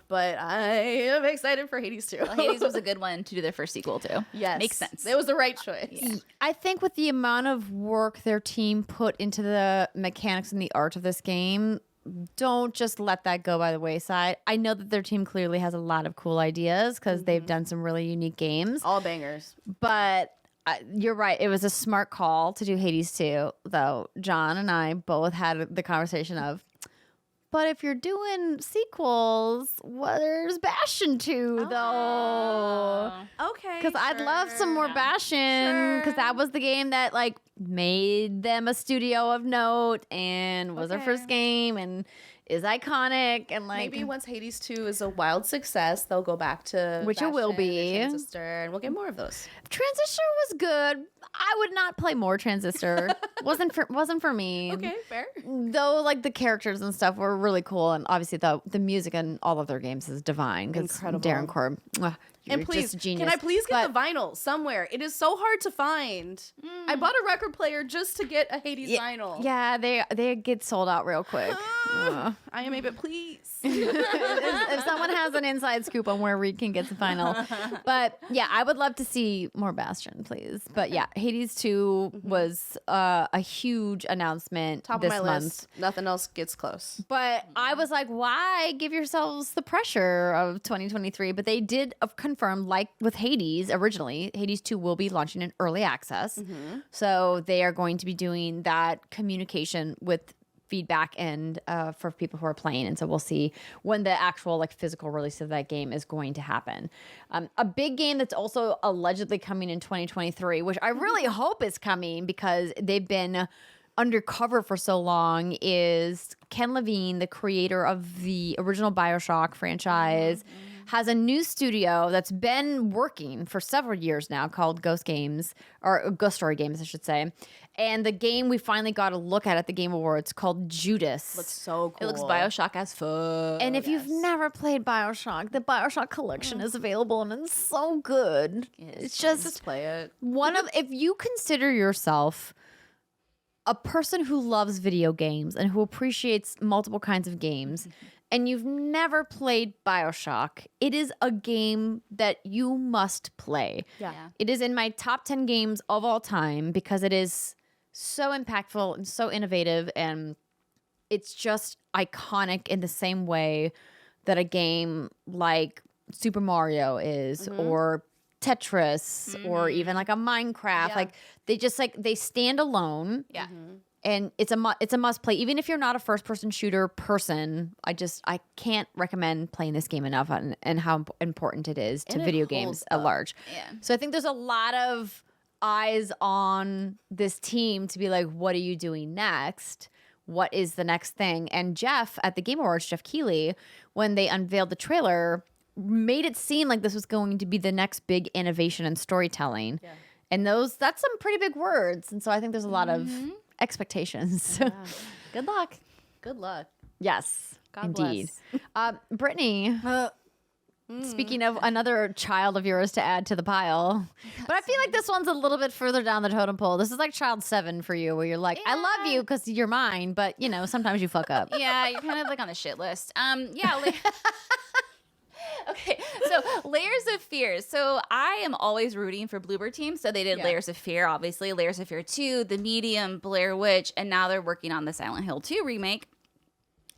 Speaker 2: But I am excited for Hades 2.
Speaker 3: Well, Hades was a good one to do their first sequel to.
Speaker 2: Yes.
Speaker 3: Makes sense.
Speaker 2: It was the right choice.
Speaker 3: Yeah.
Speaker 1: I think with the amount of work their team put into the mechanics and the art of this game, don't just let that go by the wayside. I know that their team clearly has a lot of cool ideas because they've done some really unique games.
Speaker 2: All bangers.
Speaker 1: But you're right. It was a smart call to do Hades 2, though. John and I both had the conversation of, but if you're doing sequels, there's Bastion 2, though.
Speaker 2: Okay.
Speaker 1: Because I'd love some more Bastion, because that was the game that like made them a studio of note and was their
Speaker 2: Okay.
Speaker 1: first game and is iconic and like
Speaker 2: Maybe once Hades 2 is a wild success, they'll go back to
Speaker 1: Which it will
Speaker 2: Bastion
Speaker 1: be.
Speaker 2: and Transistor, and we'll get more of those.
Speaker 1: Transistor was good. I would not play more Transistor. wasn't for me.
Speaker 2: Okay, fair.
Speaker 1: Though like the characters and stuff were really cool, and obviously the music in all of their games is divine. 'Cause
Speaker 2: Incredible.
Speaker 1: Darren Korb.
Speaker 2: And
Speaker 1: You're
Speaker 2: please,
Speaker 1: just a genius.
Speaker 2: can I please get
Speaker 1: But-
Speaker 2: the vinyl somewhere? It is so hard to find. I bought a record player just to get a Hades vinyl.
Speaker 1: Yeah, they get sold out real quick.
Speaker 2: I am a bit please.
Speaker 1: If someone has an inside scoop on where Reed can get the final. But yeah, I would love to see more Bastion, please. But yeah, Hades 2 was a huge announcement
Speaker 2: Top
Speaker 1: this
Speaker 2: of my
Speaker 1: month.
Speaker 2: list. Nothing else gets close.
Speaker 1: But I was like, why give yourselves the pressure of 2023? But they did confirm, like with Hades originally, Hades 2 will be launching in early access. So they are going to be doing that communication with feedback and for people who are playing. And so we'll see when the actual like physical release of that game is going to happen. A big game that's also allegedly coming in 2023, which I really hope is coming because they've been undercover for so long, is Ken Levine, the creator of the original BioShock franchise, has a new studio that's been working for several years now called Ghost Games, or Ghost Story Games, I should say. And the game we finally got to look at the Game Awards called Judas.
Speaker 2: Looks so cool.
Speaker 3: It looks Bioshock as fuck.
Speaker 1: And if you've never played Bioshock, the Bioshock collection is available and it's so good. It's just
Speaker 2: play it.
Speaker 1: if you consider yourself a person who loves video games and who appreciates multiple kinds of games, and you've never played Bioshock, it is a game that you must play.
Speaker 2: Yeah.
Speaker 1: It is in my top 10 games of all time because it is so impactful and so innovative, and it's just iconic in the same way that a game like Super Mario is, or Tetris, or even like a Minecraft.
Speaker 2: Yeah.
Speaker 1: Like they stand alone.
Speaker 3: Yeah.
Speaker 1: And it's a must play. Even if you're not a first person shooter person, I can't recommend playing this game enough and how important it is to
Speaker 2: And it
Speaker 1: video
Speaker 2: holds
Speaker 1: games at
Speaker 2: up.
Speaker 1: large.
Speaker 3: Yeah.
Speaker 1: So I think there's a lot of eyes on this team to be like, what are you doing next? What is the next thing? And Jeff at the Game Awards, Jeff Keighley, when they unveiled the trailer, made it seem like this was going to be the next big innovation in storytelling. Yeah. And that's some pretty big words. And so I think there's a lot of expectations.
Speaker 2: Yeah.
Speaker 3: Good luck.
Speaker 2: Good luck.
Speaker 1: Yes,
Speaker 2: God
Speaker 1: indeed. Brittany, speaking of another child of yours to add to the pile, but I feel like this one's a little bit further down the totem pole. This is like child 7 for you, where you're like, I love you because you're mine, but sometimes you fuck up.
Speaker 3: Yeah, you're kind of like on the shit list. Okay, so Layers of Fear. So I am always rooting for Bloober Team. So they did Layers of Fear, obviously. Layers of Fear 2, The Medium, Blair Witch, and now they're working on the Silent Hill 2 remake.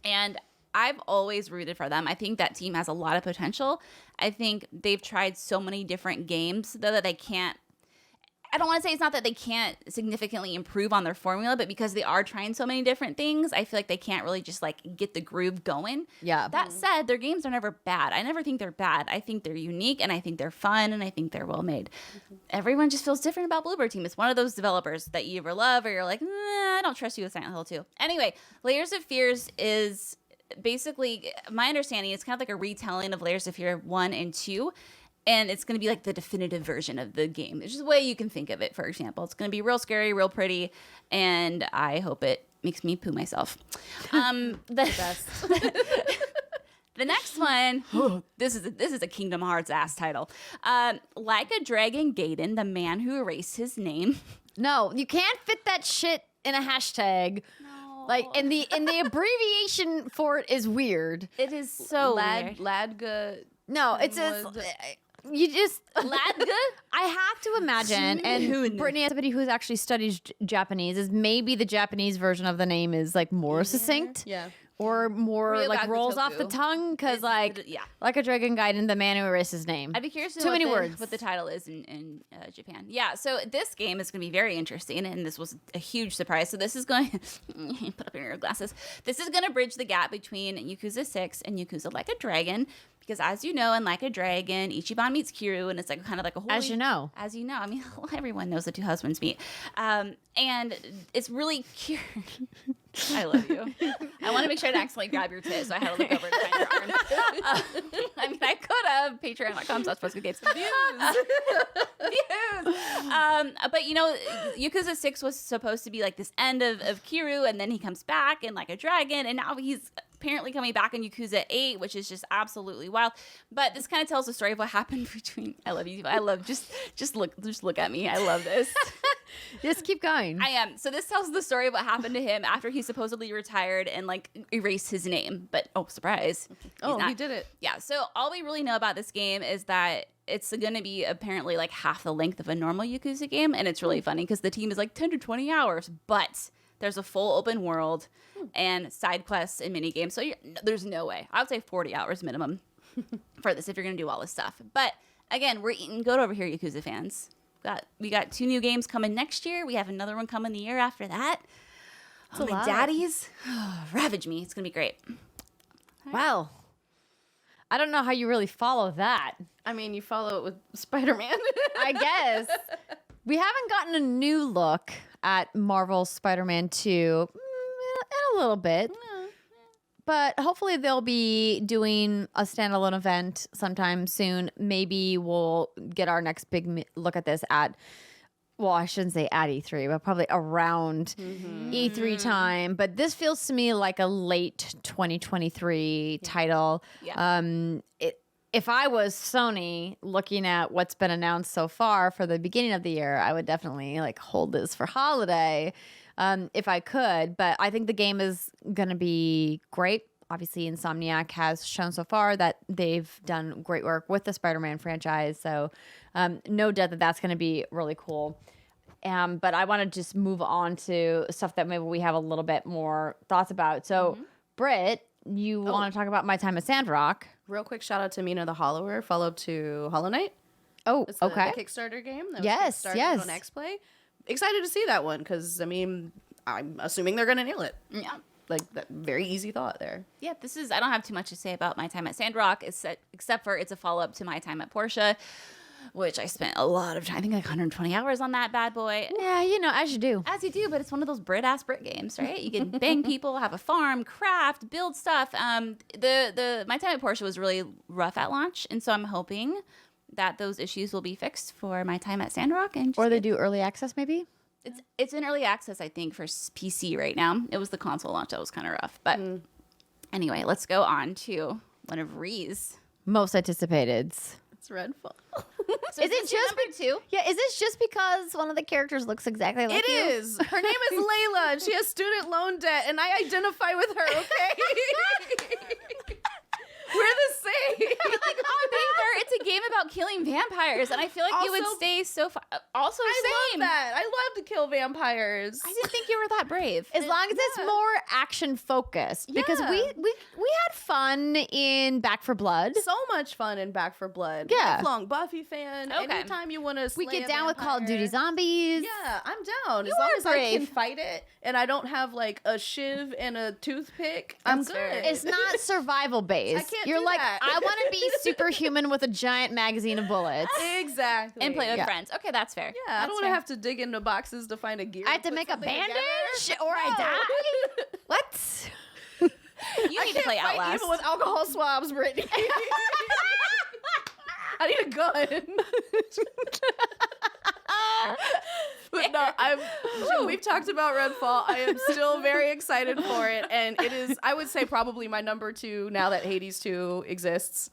Speaker 3: And I've always rooted for them. I think that team has a lot of potential. I think they've tried so many different games, though, that they can't. I don't want to say it's not that they can't significantly improve on their formula, but because they are trying so many different things, I feel like they can't really just like get the groove going.
Speaker 1: Yeah.
Speaker 3: That said, their games are never bad. I never think they're bad. I think they're unique, and I think they're fun, and I think they're well made. Everyone just feels different about Bloober Team. It's one of those developers that you either love or you're like, I don't trust you with Silent Hill 2. Anyway, Layers of Fears is basically, my understanding, it's kind of like a retelling of Layers of Fear 1 and 2. And it's going to be like the definitive version of the game. It's just the way you can think of it, for example. It's going to be real scary, real pretty, and I hope it makes me poo myself. The next one, this is a Kingdom Hearts ass title. Like a Dragon Gaiden, the man who erased his name.
Speaker 1: No, you can't fit that shit in a hashtag.
Speaker 3: No.
Speaker 1: Like, and the abbreviation for it is weird.
Speaker 3: It is so weird.
Speaker 2: Ladga.
Speaker 1: No, it's just you just
Speaker 3: Ladga?
Speaker 1: I have to imagine, and Brittany, as somebody who's actually studied Japanese, is maybe the Japanese version of the name is like more succinct, or more like rolls off the tongue, because like a Dragon Gaiden, the man who erased his name.
Speaker 3: I'd be curious to
Speaker 1: Too
Speaker 3: know
Speaker 1: many words.
Speaker 3: what the title is in Japan. Yeah, so this game is going to be very interesting, and this was a huge surprise. So this is going put up your glasses. This is going to bridge the gap between Yakuza 6 and Yakuza Like a Dragon. Because as you know, in Like a Dragon, Ichiban meets Kiryu, and it's like kind of like a holy...
Speaker 1: As you know.
Speaker 3: I mean, everyone knows the two husbands meet. And it's really cute. I love you. I want to make sure I didn't accidentally grab your tit, so I had to look over to find your arm. I mean, I could have. Patreon.com/postgoodgames. Views. But, Yakuza 6 was supposed to be like this end of Kiryu, and then he comes back in Like a Dragon, and now he's apparently coming back in Yakuza 8, which is just absolutely wild. But this kind of tells the story of what happened between... I love you. I love... Just look at me. I love this.
Speaker 1: Just keep going.
Speaker 3: I am. So this tells the story of what happened to him after he supposedly retired and like erased his name. But surprise.
Speaker 2: He did it.
Speaker 3: Yeah. So all we really know about this game is that it's going to be apparently like half the length of a normal Yakuza game. And it's really funny because the team is like 10 to 20 hours. But there's a full open world and side quests and mini games. So there's no way. I would say 40 hours minimum for this if you're going to do all this stuff. But again, we're eating good over here, Yakuza fans. We got 2 new games coming next year. We have another one coming the year after that.
Speaker 1: That's
Speaker 3: my daddies ravage me. It's gonna be great.
Speaker 1: Wow. I don't know how you really follow that.
Speaker 2: I mean, you follow it with Spider-Man.
Speaker 1: I guess. We haven't gotten a new look at Marvel's Spider-Man 2 in a little bit. But hopefully they'll be doing a standalone event sometime soon. Maybe we'll get our next big look at this at well, I shouldn't say at E3, but probably around E3 time. But this feels to me like a late 2023 title.
Speaker 3: Yeah.
Speaker 1: If I was Sony looking at what's been announced so far for the beginning of the year, I would definitely like hold this for holiday if I could. But I think the game is going to be great. Obviously, Insomniac has shown so far that they've done great work with the Spider-Man franchise. So no doubt that that's going to be really cool. But I want to just move on to stuff that maybe we have a little bit more thoughts about. So, Britt, you want to talk about My Time at Sandrock.
Speaker 2: Real quick shout out to Mina the Hollower, follow-up to Hollow Knight.
Speaker 1: Oh,
Speaker 2: It's
Speaker 1: okay.
Speaker 2: the Kickstarter game that was
Speaker 1: Yes,
Speaker 2: Kickstarted
Speaker 1: yes.
Speaker 2: on XPlay. Excited to see that one because, I mean, I'm assuming they're going to nail it.
Speaker 3: Yeah.
Speaker 2: Like, that very easy thought there.
Speaker 3: Yeah, I don't have too much to say about My Time at Sandrock, except for it's a follow-up to My Time at Portia, which I spent a lot of time, I think like 120 hours on that bad boy.
Speaker 1: Yeah, you know, as you do.
Speaker 3: As you do, but it's one of those Brit games, right? You can bang people, have a farm, craft, build stuff. The My Time at Portia was really rough at launch, and so I'm hoping that those issues will be fixed for My Time at Sandrock. And
Speaker 1: Or they do early access, maybe?
Speaker 3: it's in early access, I think, for PC right now. It was the console launch that was kind of rough. But anyway, let's go on to one of Ri's.
Speaker 1: Most anticipated.
Speaker 2: It's Redfall.
Speaker 3: So
Speaker 1: Is it
Speaker 3: this your
Speaker 1: just
Speaker 3: number two?
Speaker 1: Yeah, is this just because one of the characters looks exactly like
Speaker 2: It
Speaker 1: you?
Speaker 2: is. Her name is Layla, and she has student loan debt, and I identify with her, okay? We're the same.
Speaker 3: Like on paper, it's a game about killing vampires, and I feel like you would
Speaker 2: Also-
Speaker 3: stay so far. Also,
Speaker 2: I
Speaker 3: same.
Speaker 2: love that. I love to kill vampires.
Speaker 3: I didn't think you were that brave.
Speaker 1: As long as it's more action focused, because
Speaker 2: Yeah.
Speaker 1: we had fun in Back for Blood.
Speaker 2: So much fun in Back for Blood.
Speaker 1: Yeah.
Speaker 2: Lifelong Buffy fan.
Speaker 3: Okay.
Speaker 2: Anytime you want to
Speaker 1: We get down with Call of Duty Zombies.
Speaker 2: Yeah, I'm down.
Speaker 1: You
Speaker 2: As long
Speaker 1: are
Speaker 2: as I can
Speaker 1: brave.
Speaker 2: fight it and I don't have like a shiv and a toothpick, I'm
Speaker 3: That's
Speaker 2: good.
Speaker 3: fair.
Speaker 1: It's not survival based.
Speaker 2: I can't
Speaker 1: You're
Speaker 2: do
Speaker 1: like,
Speaker 2: that.
Speaker 1: I want to be superhuman with a giant magazine of bullets.
Speaker 2: Exactly.
Speaker 3: And play with
Speaker 1: Yeah.
Speaker 3: friends. Okay, that's fair.
Speaker 2: Yeah, I
Speaker 3: That's
Speaker 2: don't want to
Speaker 3: fair.
Speaker 2: have to dig into boxes to find a gear.
Speaker 1: I have to
Speaker 2: put
Speaker 1: make a
Speaker 2: something
Speaker 1: bandage
Speaker 2: together.
Speaker 1: or I
Speaker 2: No.
Speaker 1: die. What?
Speaker 3: You need to play
Speaker 2: Fight
Speaker 3: Outlast.
Speaker 2: evil with alcohol swabs, Brittany. I need a gun. But no, we've talked about Redfall. I am still very excited for it, and it is, I would say, probably my number 2 now that Hades 2 exists.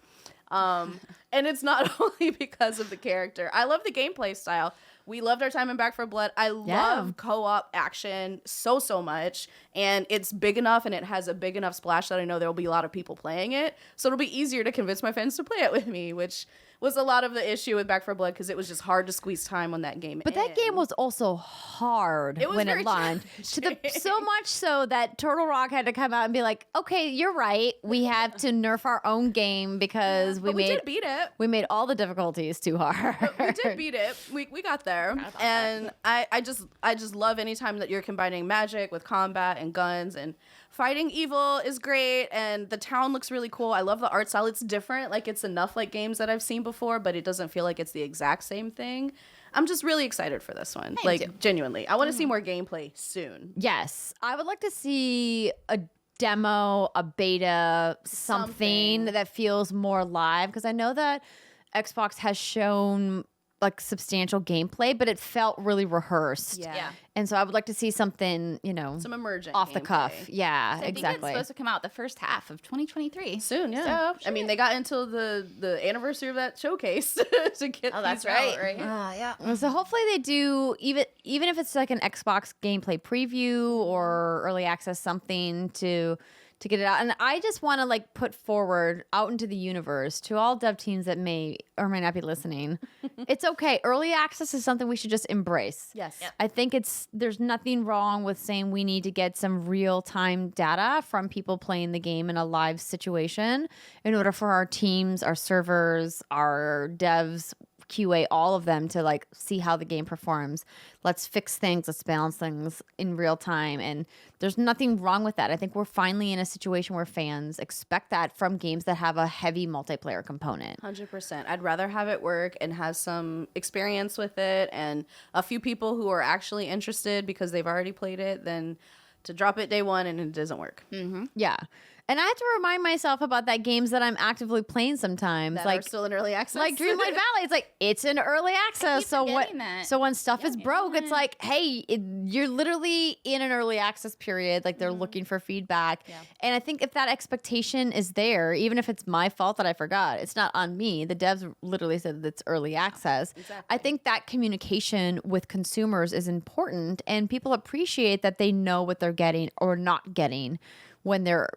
Speaker 2: And it's not only because of the character. I love the gameplay style. We loved our time in Back for Blood. I love co-op action so much, and it's big enough and it has a big enough splash that I know there will be a lot of people playing it. So it'll be easier to convince my friends to play it with me, which was a lot of the issue with Back for Blood because it was just hard to squeeze time on that game.
Speaker 1: But that game was also hard
Speaker 2: It was
Speaker 1: when
Speaker 2: very
Speaker 1: it launched. So much so that Turtle Rock had to come out and be like, "Okay, you're right. We have to nerf our own game because we
Speaker 2: did beat it.
Speaker 1: we made all the difficulties too hard."
Speaker 2: We did beat it. We got there, and I just love any time that you're combining magic with combat and guns, and fighting evil is great, and the town looks really cool. I love the art style. It's different. Like, it's enough like games that I've seen before, but it doesn't feel like it's the exact same thing. I'm just really excited for this one. Genuinely. I want to see more gameplay soon.
Speaker 1: Yes, I would like to see a demo, a beta, something that feels more live, because I know that Xbox has shown like substantial gameplay, but it felt really rehearsed.
Speaker 2: Yeah.
Speaker 1: And so I would like to see something,
Speaker 2: Some emergent
Speaker 1: off the cuff.
Speaker 2: gameplay.
Speaker 1: Yeah,
Speaker 3: I think it's
Speaker 1: exactly.
Speaker 3: supposed to come out the first half of 2023.
Speaker 2: Soon, yeah.
Speaker 3: So,
Speaker 2: I mean, they got until the anniversary of that showcase to get
Speaker 3: that's
Speaker 2: these out,
Speaker 3: right.
Speaker 2: right?
Speaker 1: So hopefully they do, even if it's like an Xbox gameplay preview or early access, something to get it out. And I just want to like put forward out into the universe to all dev teams that may or may not be listening. It's okay. Early access is something we should just embrace.
Speaker 2: Yes. Yep.
Speaker 1: I think there's nothing wrong with saying we need to get some real-time data from people playing the game in a live situation in order for our teams, our servers, our devs, QA, all of them to like see how the game performs. Let's fix things, let's balance things in real time. And there's nothing wrong with that. I think we're finally in a situation where fans expect that from games that have a heavy multiplayer component.
Speaker 2: 100%. I'd rather have it work and have some experience with it and a few people who are actually interested because they've already played it than to drop it day one and it doesn't work.
Speaker 1: Yeah. And I have to remind myself about that games that I'm actively playing sometimes.
Speaker 2: That
Speaker 1: like
Speaker 2: are still in early access.
Speaker 1: Like Dreamlight Valley, it's like it's in early access. So when stuff is broke, it's like, hey, you're literally in an early access period. Like they're looking for feedback. Yeah. And I think if that expectation is there, even if it's my fault that I forgot, it's not on me. The devs literally said that it's early access. Exactly. I think that communication with consumers is important, and people appreciate that they know what they're getting or not getting when they're,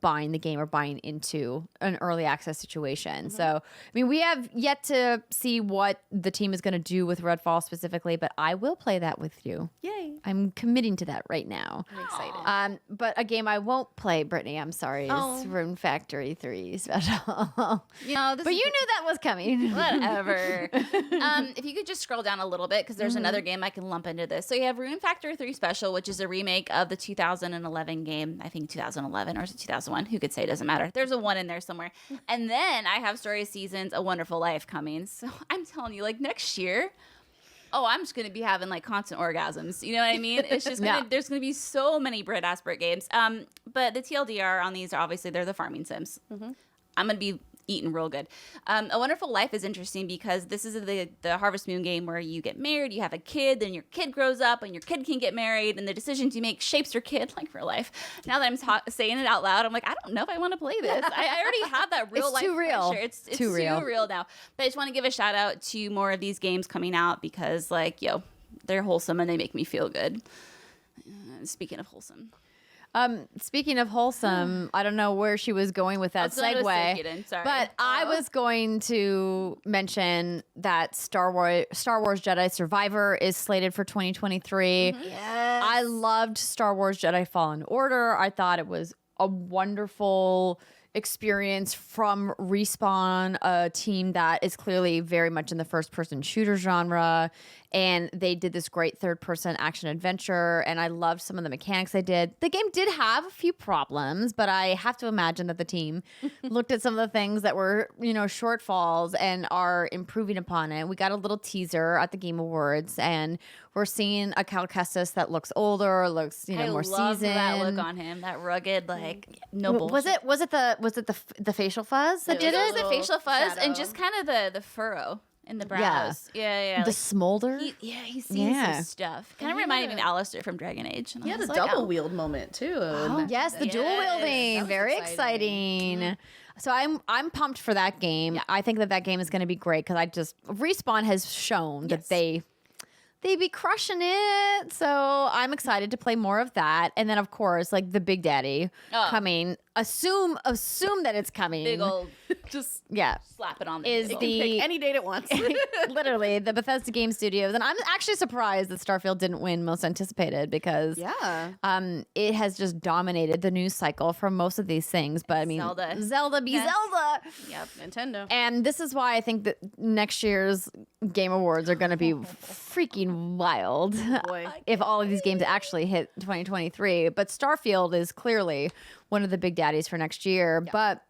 Speaker 1: buying the game or buying into an early access situation. So, I mean, we have yet to see what the team is going to do with Redfall specifically, but I will play that with you.
Speaker 2: Yay.
Speaker 1: I'm committing to that right now.
Speaker 2: I'm excited.
Speaker 1: But a game I won't play, Brittany, I'm sorry, is Rune Factory 3 special. But you knew that was coming.
Speaker 3: Whatever. If you could just scroll down a little bit, because there's another game I can lump into this. So you have Rune Factory 3 Special, which is a remake of the 2011 game. I think 2011 or is it 2001? Who could say? It doesn't matter. There's a one in there somewhere. And then I have Story of Seasons, A Wonderful Life coming. So I'm telling you, like next year, I'm just going to be having like constant orgasms. You know what I mean? It's just there's going to be so many Britt games. But the TLDR on these are obviously they're the farming sims. I'm going to be eating real good. A Wonderful Life is interesting because this is the Harvest Moon game where you get married, you have a kid, then your kid grows up and your kid can get married, and the decisions you make shapes your kid like real life. Now that I'm saying it out loud, I'm like, I don't know if I want to play this. I already have that real life pressure. It's too real now. But I just want to give a shout out to more of these games coming out because they're wholesome and they make me feel good. Speaking of wholesome.
Speaker 1: Speaking of wholesome, I don't know where she was going with that segue, but I was going to mention that Star Wars Jedi Survivor is slated for 2023.
Speaker 2: Yes.
Speaker 1: I loved Star Wars Jedi Fallen Order. I thought it was a wonderful experience from Respawn, a team that is clearly very much in the first-person shooter genre, and they did this great third-person action adventure, and I loved some of the mechanics they did. The game did have a few problems, but I have to imagine that the team looked at some of the things that were, shortfalls and are improving upon it. We got a little teaser at the Game Awards, and we're seeing a Cal Kestis that looks older, looks more seasoned. I love
Speaker 3: that look on him, that rugged, no bullshit.
Speaker 1: Was it the facial fuzz that did it?
Speaker 3: It was the facial fuzz and just kind of the furrow in the brows. Yeah.
Speaker 1: The smolder?
Speaker 3: He's seen some stuff. Kind of reminded me of Alistair from Dragon Age.
Speaker 2: He had a double wield moment too.
Speaker 1: Yes, the dual wielding. Very exciting. So I'm pumped for that game. Yeah. I think that game is going to be great because Respawn has shown that they be crushing it. So I'm excited to play more of that. And then of course, like the Big Daddy coming. Assume that it's coming.
Speaker 3: Big old, just slap it on the
Speaker 1: is
Speaker 3: table.
Speaker 1: the
Speaker 2: any date it wants.
Speaker 1: Literally the Bethesda Game Studios, and I'm actually surprised that Starfield didn't win Most Anticipated because it has just dominated the news cycle for most of these things. But I mean, Zelda, Zelda.
Speaker 2: Yep, Nintendo.
Speaker 1: And this is why I think that next year's Game Awards are going to be freaking wild.
Speaker 2: Boy.
Speaker 1: If all of these games actually hit 2023. But Starfield is clearly one of the big daddies for next year. Yep. But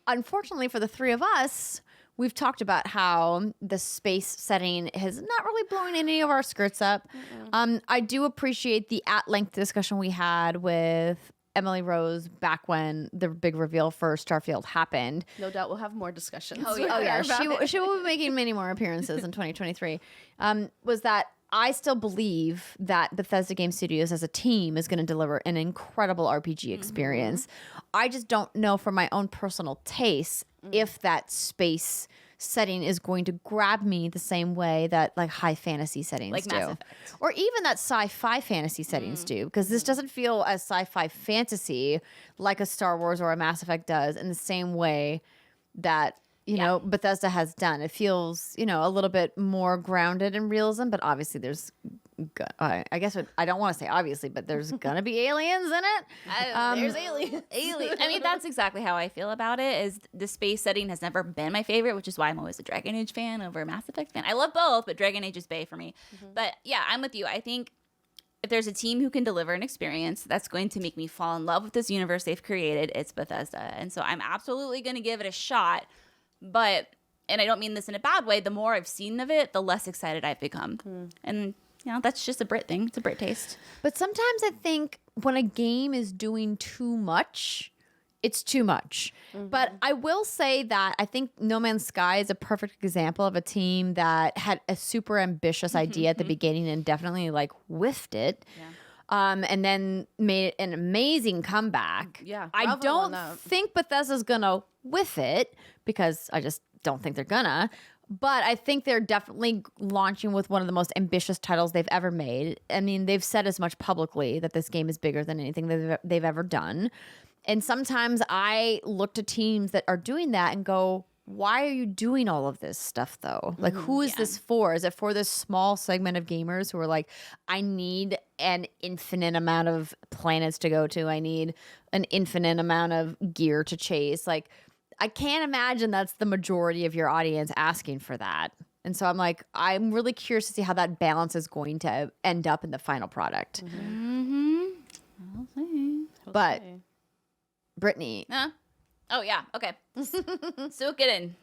Speaker 1: unfortunately for the three of us, we've talked about how the space setting has not really blown any of our skirts up. I do appreciate the at-length discussion we had with Emily Rose back when the big reveal for Starfield happened.
Speaker 2: No doubt we'll have more discussions.
Speaker 1: Oh yeah. She will be making many more appearances in 2023. Was that I still believe that Bethesda Game Studios as a team is going to deliver an incredible RPG experience. I just don't know from my own personal taste if that space setting is going to grab me the same way that like high fantasy settings do. Mass Effect. Or even that sci-fi fantasy settings do, because this doesn't feel as sci-fi fantasy like a Star Wars or a Mass Effect does in the same way that you know, Bethesda has done. It feels, a little bit more grounded in realism, but obviously there's, I guess I don't want to say obviously, but there's going to be aliens in it.
Speaker 2: There's aliens.
Speaker 3: I mean, that's exactly how I feel about it, is the space setting has never been my favorite, which is why I'm always a Dragon Age fan over a Mass Effect fan. I love both, but Dragon Age is bae for me. But yeah, I'm with you. I think if there's a team who can deliver an experience that's going to make me fall in love with this universe they've created, it's Bethesda. And so I'm absolutely going to give it a shot. But, and I don't mean this in a bad way, the more I've seen of it, the less excited I've become. And, that's just a Brit thing. It's a Brit taste.
Speaker 1: But sometimes I think when a game is doing too much, it's too much. But I will say that I think No Man's Sky is a perfect example of a team that had a super ambitious idea at the beginning and definitely like whiffed it. And then made an amazing comeback.
Speaker 2: Yeah,
Speaker 1: I
Speaker 2: bravo on
Speaker 1: don't
Speaker 2: that.
Speaker 1: think Bethesda's gonna whiff it because I just don't think they're gonna. But I think they're definitely launching with one of the most ambitious titles they've ever made. I mean, they've said as much publicly that this game is bigger than anything they've ever done. And sometimes I look to teams that are doing that and go, why are you doing all of this stuff though? Like, who is this for? Is it for this small segment of gamers who are like, I need an infinite amount of planets to go to. I need an infinite amount of gear to chase. Like, I can't imagine that's the majority of your audience asking for that. And so I'm like, I'm really curious to see how that balance is going to end up in the final product. But Brittany.
Speaker 3: Huh? Oh yeah, okay. Suikoden.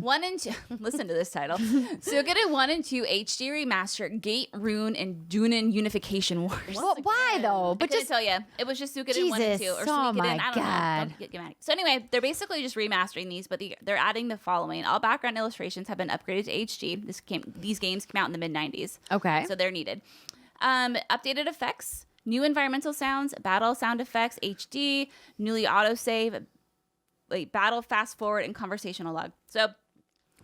Speaker 3: 1 and 2. Listen to this title. Suikoden 1 and 2 HD remaster, Gate, Rune, and Dunin Unification Wars.
Speaker 1: Well, why though?
Speaker 3: But just tell you, it was just Suikoden 1 and 2, or
Speaker 1: Jesus,
Speaker 3: Suikoden.
Speaker 1: oh my
Speaker 3: I don't
Speaker 1: God.
Speaker 3: know. Don't get mad. So anyway, they're basically just remastering these, but they're adding the following: all background illustrations have been upgraded to HD. These games came out in the mid '90s.
Speaker 1: Okay.
Speaker 3: So they're needed. Updated effects. New environmental sounds, battle sound effects, HD, newly autosave, like battle fast forward, and conversational log. So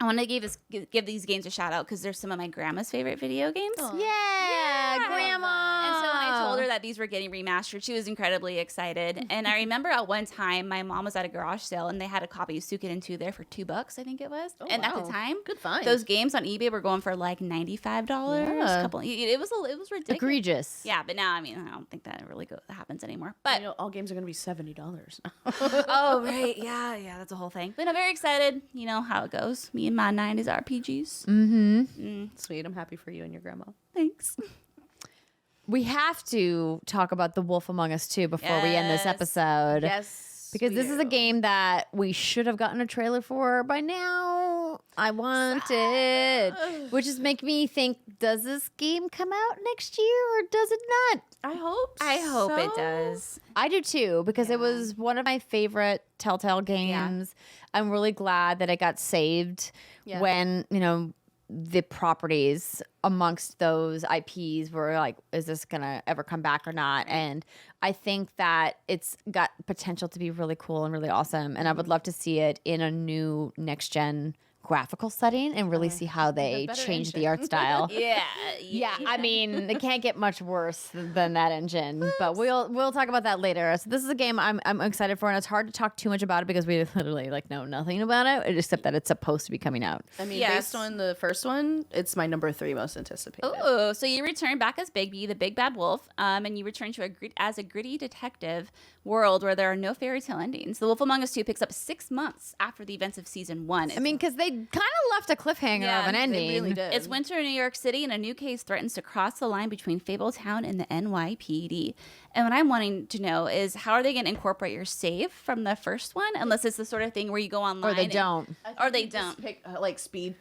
Speaker 3: I want to give these games a shout out because they're some of my grandma's favorite video games.
Speaker 1: Yeah, Grandma.
Speaker 3: And so when I told her that these were getting remastered, she was incredibly excited. And I remember at one time, my mom was at a garage sale and they had a copy of Suikoden 2 there for $2, I think it was.
Speaker 2: Oh,
Speaker 3: and at
Speaker 2: wow.
Speaker 3: the time,
Speaker 2: Good find.
Speaker 3: those games on eBay were going for like $95.
Speaker 2: Yeah.
Speaker 3: It was ridiculous.
Speaker 1: Egregious.
Speaker 3: Yeah, but now, I mean, I don't think that really happens anymore. But
Speaker 2: all games are going to be $70.
Speaker 3: oh, right. Yeah, that's a whole thing. But I'm very excited. You know how it goes. Me and my 90s RPGs.
Speaker 2: Sweet. I'm happy for you and your grandma.
Speaker 3: Thanks.
Speaker 1: We have to talk about The Wolf Among Us 2 before we end this
Speaker 3: Yes.
Speaker 1: episode.
Speaker 2: Yes.
Speaker 1: Because
Speaker 2: we
Speaker 1: this is a
Speaker 2: do.
Speaker 1: game that we should have gotten a trailer for by now. I want it. Which is making me think, does this game come out next year or does it not?
Speaker 2: I hope
Speaker 3: it
Speaker 2: so.
Speaker 3: does.
Speaker 1: I do too, because it was one of my favorite Telltale games. I'm really glad that it got saved when, the properties amongst those IPs were like, is this gonna ever come back or not? And I think that it's got potential to be really cool and really awesome. And I would love to see it in a new next gen graphical setting and really see how they
Speaker 2: better
Speaker 1: change
Speaker 2: engine.
Speaker 1: the art style.
Speaker 3: Yeah.
Speaker 1: I mean, it can't get much worse than that engine, but we'll talk about that later. So this is a game I'm excited for, and it's hard to talk too much about it because we literally know nothing about it except that it's supposed to be coming out.
Speaker 2: I mean,
Speaker 3: Yes.
Speaker 2: based on the first one, it's my number 3 most anticipated.
Speaker 3: Oh, so you return back as Bigby, the big bad wolf, and you return to as a gritty detective world where there are no fairy tale endings. The Wolf Among Us 2 picks up 6 months after the events of season 1.
Speaker 1: I mean, because they kind of left a cliffhanger of an
Speaker 3: they
Speaker 1: ending.
Speaker 2: really did.
Speaker 3: It's winter in New York City, and a new case threatens to cross the line between Fabletown and the NYPD. And what I'm wanting to know is, how are they going to incorporate your save from the first one? Unless it's the sort of thing where you go online.
Speaker 1: Or they don't.
Speaker 3: Or they don't.
Speaker 2: Pick, like speed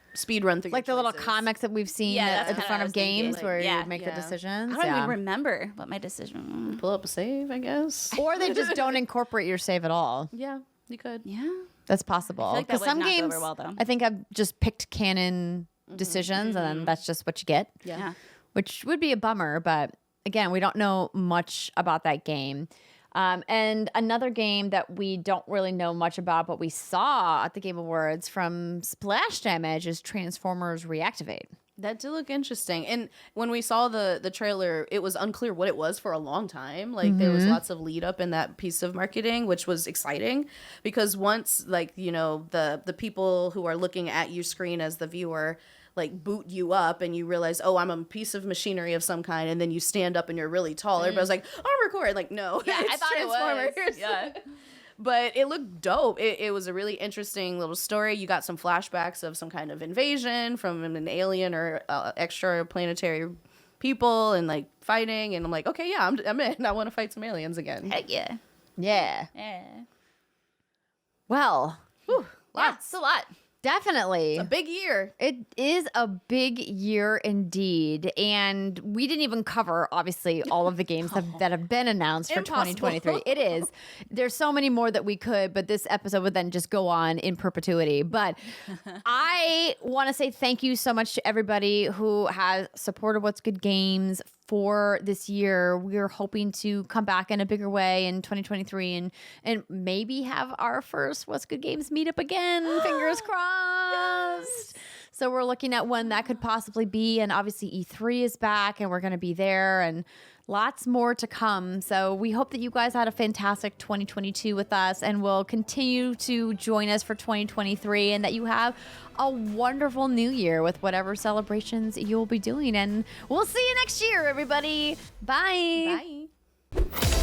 Speaker 2: run through
Speaker 1: Like the
Speaker 2: your
Speaker 1: little
Speaker 2: choices.
Speaker 1: comics that we've seen
Speaker 3: Yeah, that's
Speaker 1: at the
Speaker 3: kinda
Speaker 1: front
Speaker 3: what I
Speaker 1: of
Speaker 3: was thinking.
Speaker 1: games
Speaker 3: Like,
Speaker 1: where
Speaker 3: yeah.
Speaker 1: you make the
Speaker 2: Yeah.
Speaker 1: decisions.
Speaker 3: I don't even remember what my decision.
Speaker 2: Pull up a save, I guess.
Speaker 1: Or they just don't incorporate your save at all.
Speaker 2: Yeah, you could.
Speaker 3: Yeah.
Speaker 1: That's possible.
Speaker 3: like that would
Speaker 1: some
Speaker 3: not go
Speaker 1: games,
Speaker 3: over well, though.
Speaker 1: I think I've just picked canon decisions, and then that's just what you get.
Speaker 2: Yeah.
Speaker 1: Which would be a bummer. But again, we don't know much about that game. And another game that we don't really know much about, but we saw at the Game Awards from Splash Damage is Transformers Reactivate.
Speaker 2: That did look interesting. And when we saw the trailer, it was unclear what it was for a long time. Like there was lots of lead up in that piece of marketing, which was exciting because once the people who are looking at your screen as the viewer like boot you up and you realize, oh, I'm a piece of machinery of some kind, and then you stand up and you're really tall. Everybody's like, I'm recording. Like, no,
Speaker 3: Yeah, I
Speaker 2: it's
Speaker 3: thought it was.
Speaker 2: Transformers.
Speaker 3: Yeah.
Speaker 2: But it looked dope. It was a really interesting little story. You got some flashbacks of some kind of invasion from an alien or extra-planetary people and like fighting. And I'm like, okay, yeah, I'm in. I want to fight some aliens again.
Speaker 3: Heck yeah.
Speaker 1: Yeah.
Speaker 3: Yeah.
Speaker 1: Well,
Speaker 3: Yeah, it's a lot.
Speaker 1: Definitely.
Speaker 2: A big year.
Speaker 1: It is a big year indeed. And we didn't even cover, obviously, all of the games that have been announced for
Speaker 2: Impossible.
Speaker 1: 2023. It is. There's so many more that we could, but this episode would then just go on in perpetuity. But I want to say thank you so much to everybody who has supported What's Good Games for this year. We're hoping to come back in a bigger way in 2023 and maybe have our first What's Good Games meetup again. Fingers crossed. Yes. So we're looking at when that could possibly be. And obviously E3 is back and we're going to be there and lots more to come. So we hope that you guys had a fantastic 2022 with us and will continue to join us for 2023 and that you have a wonderful new year with whatever celebrations you'll be doing. And we'll see you next year, everybody. Bye.
Speaker 2: Bye.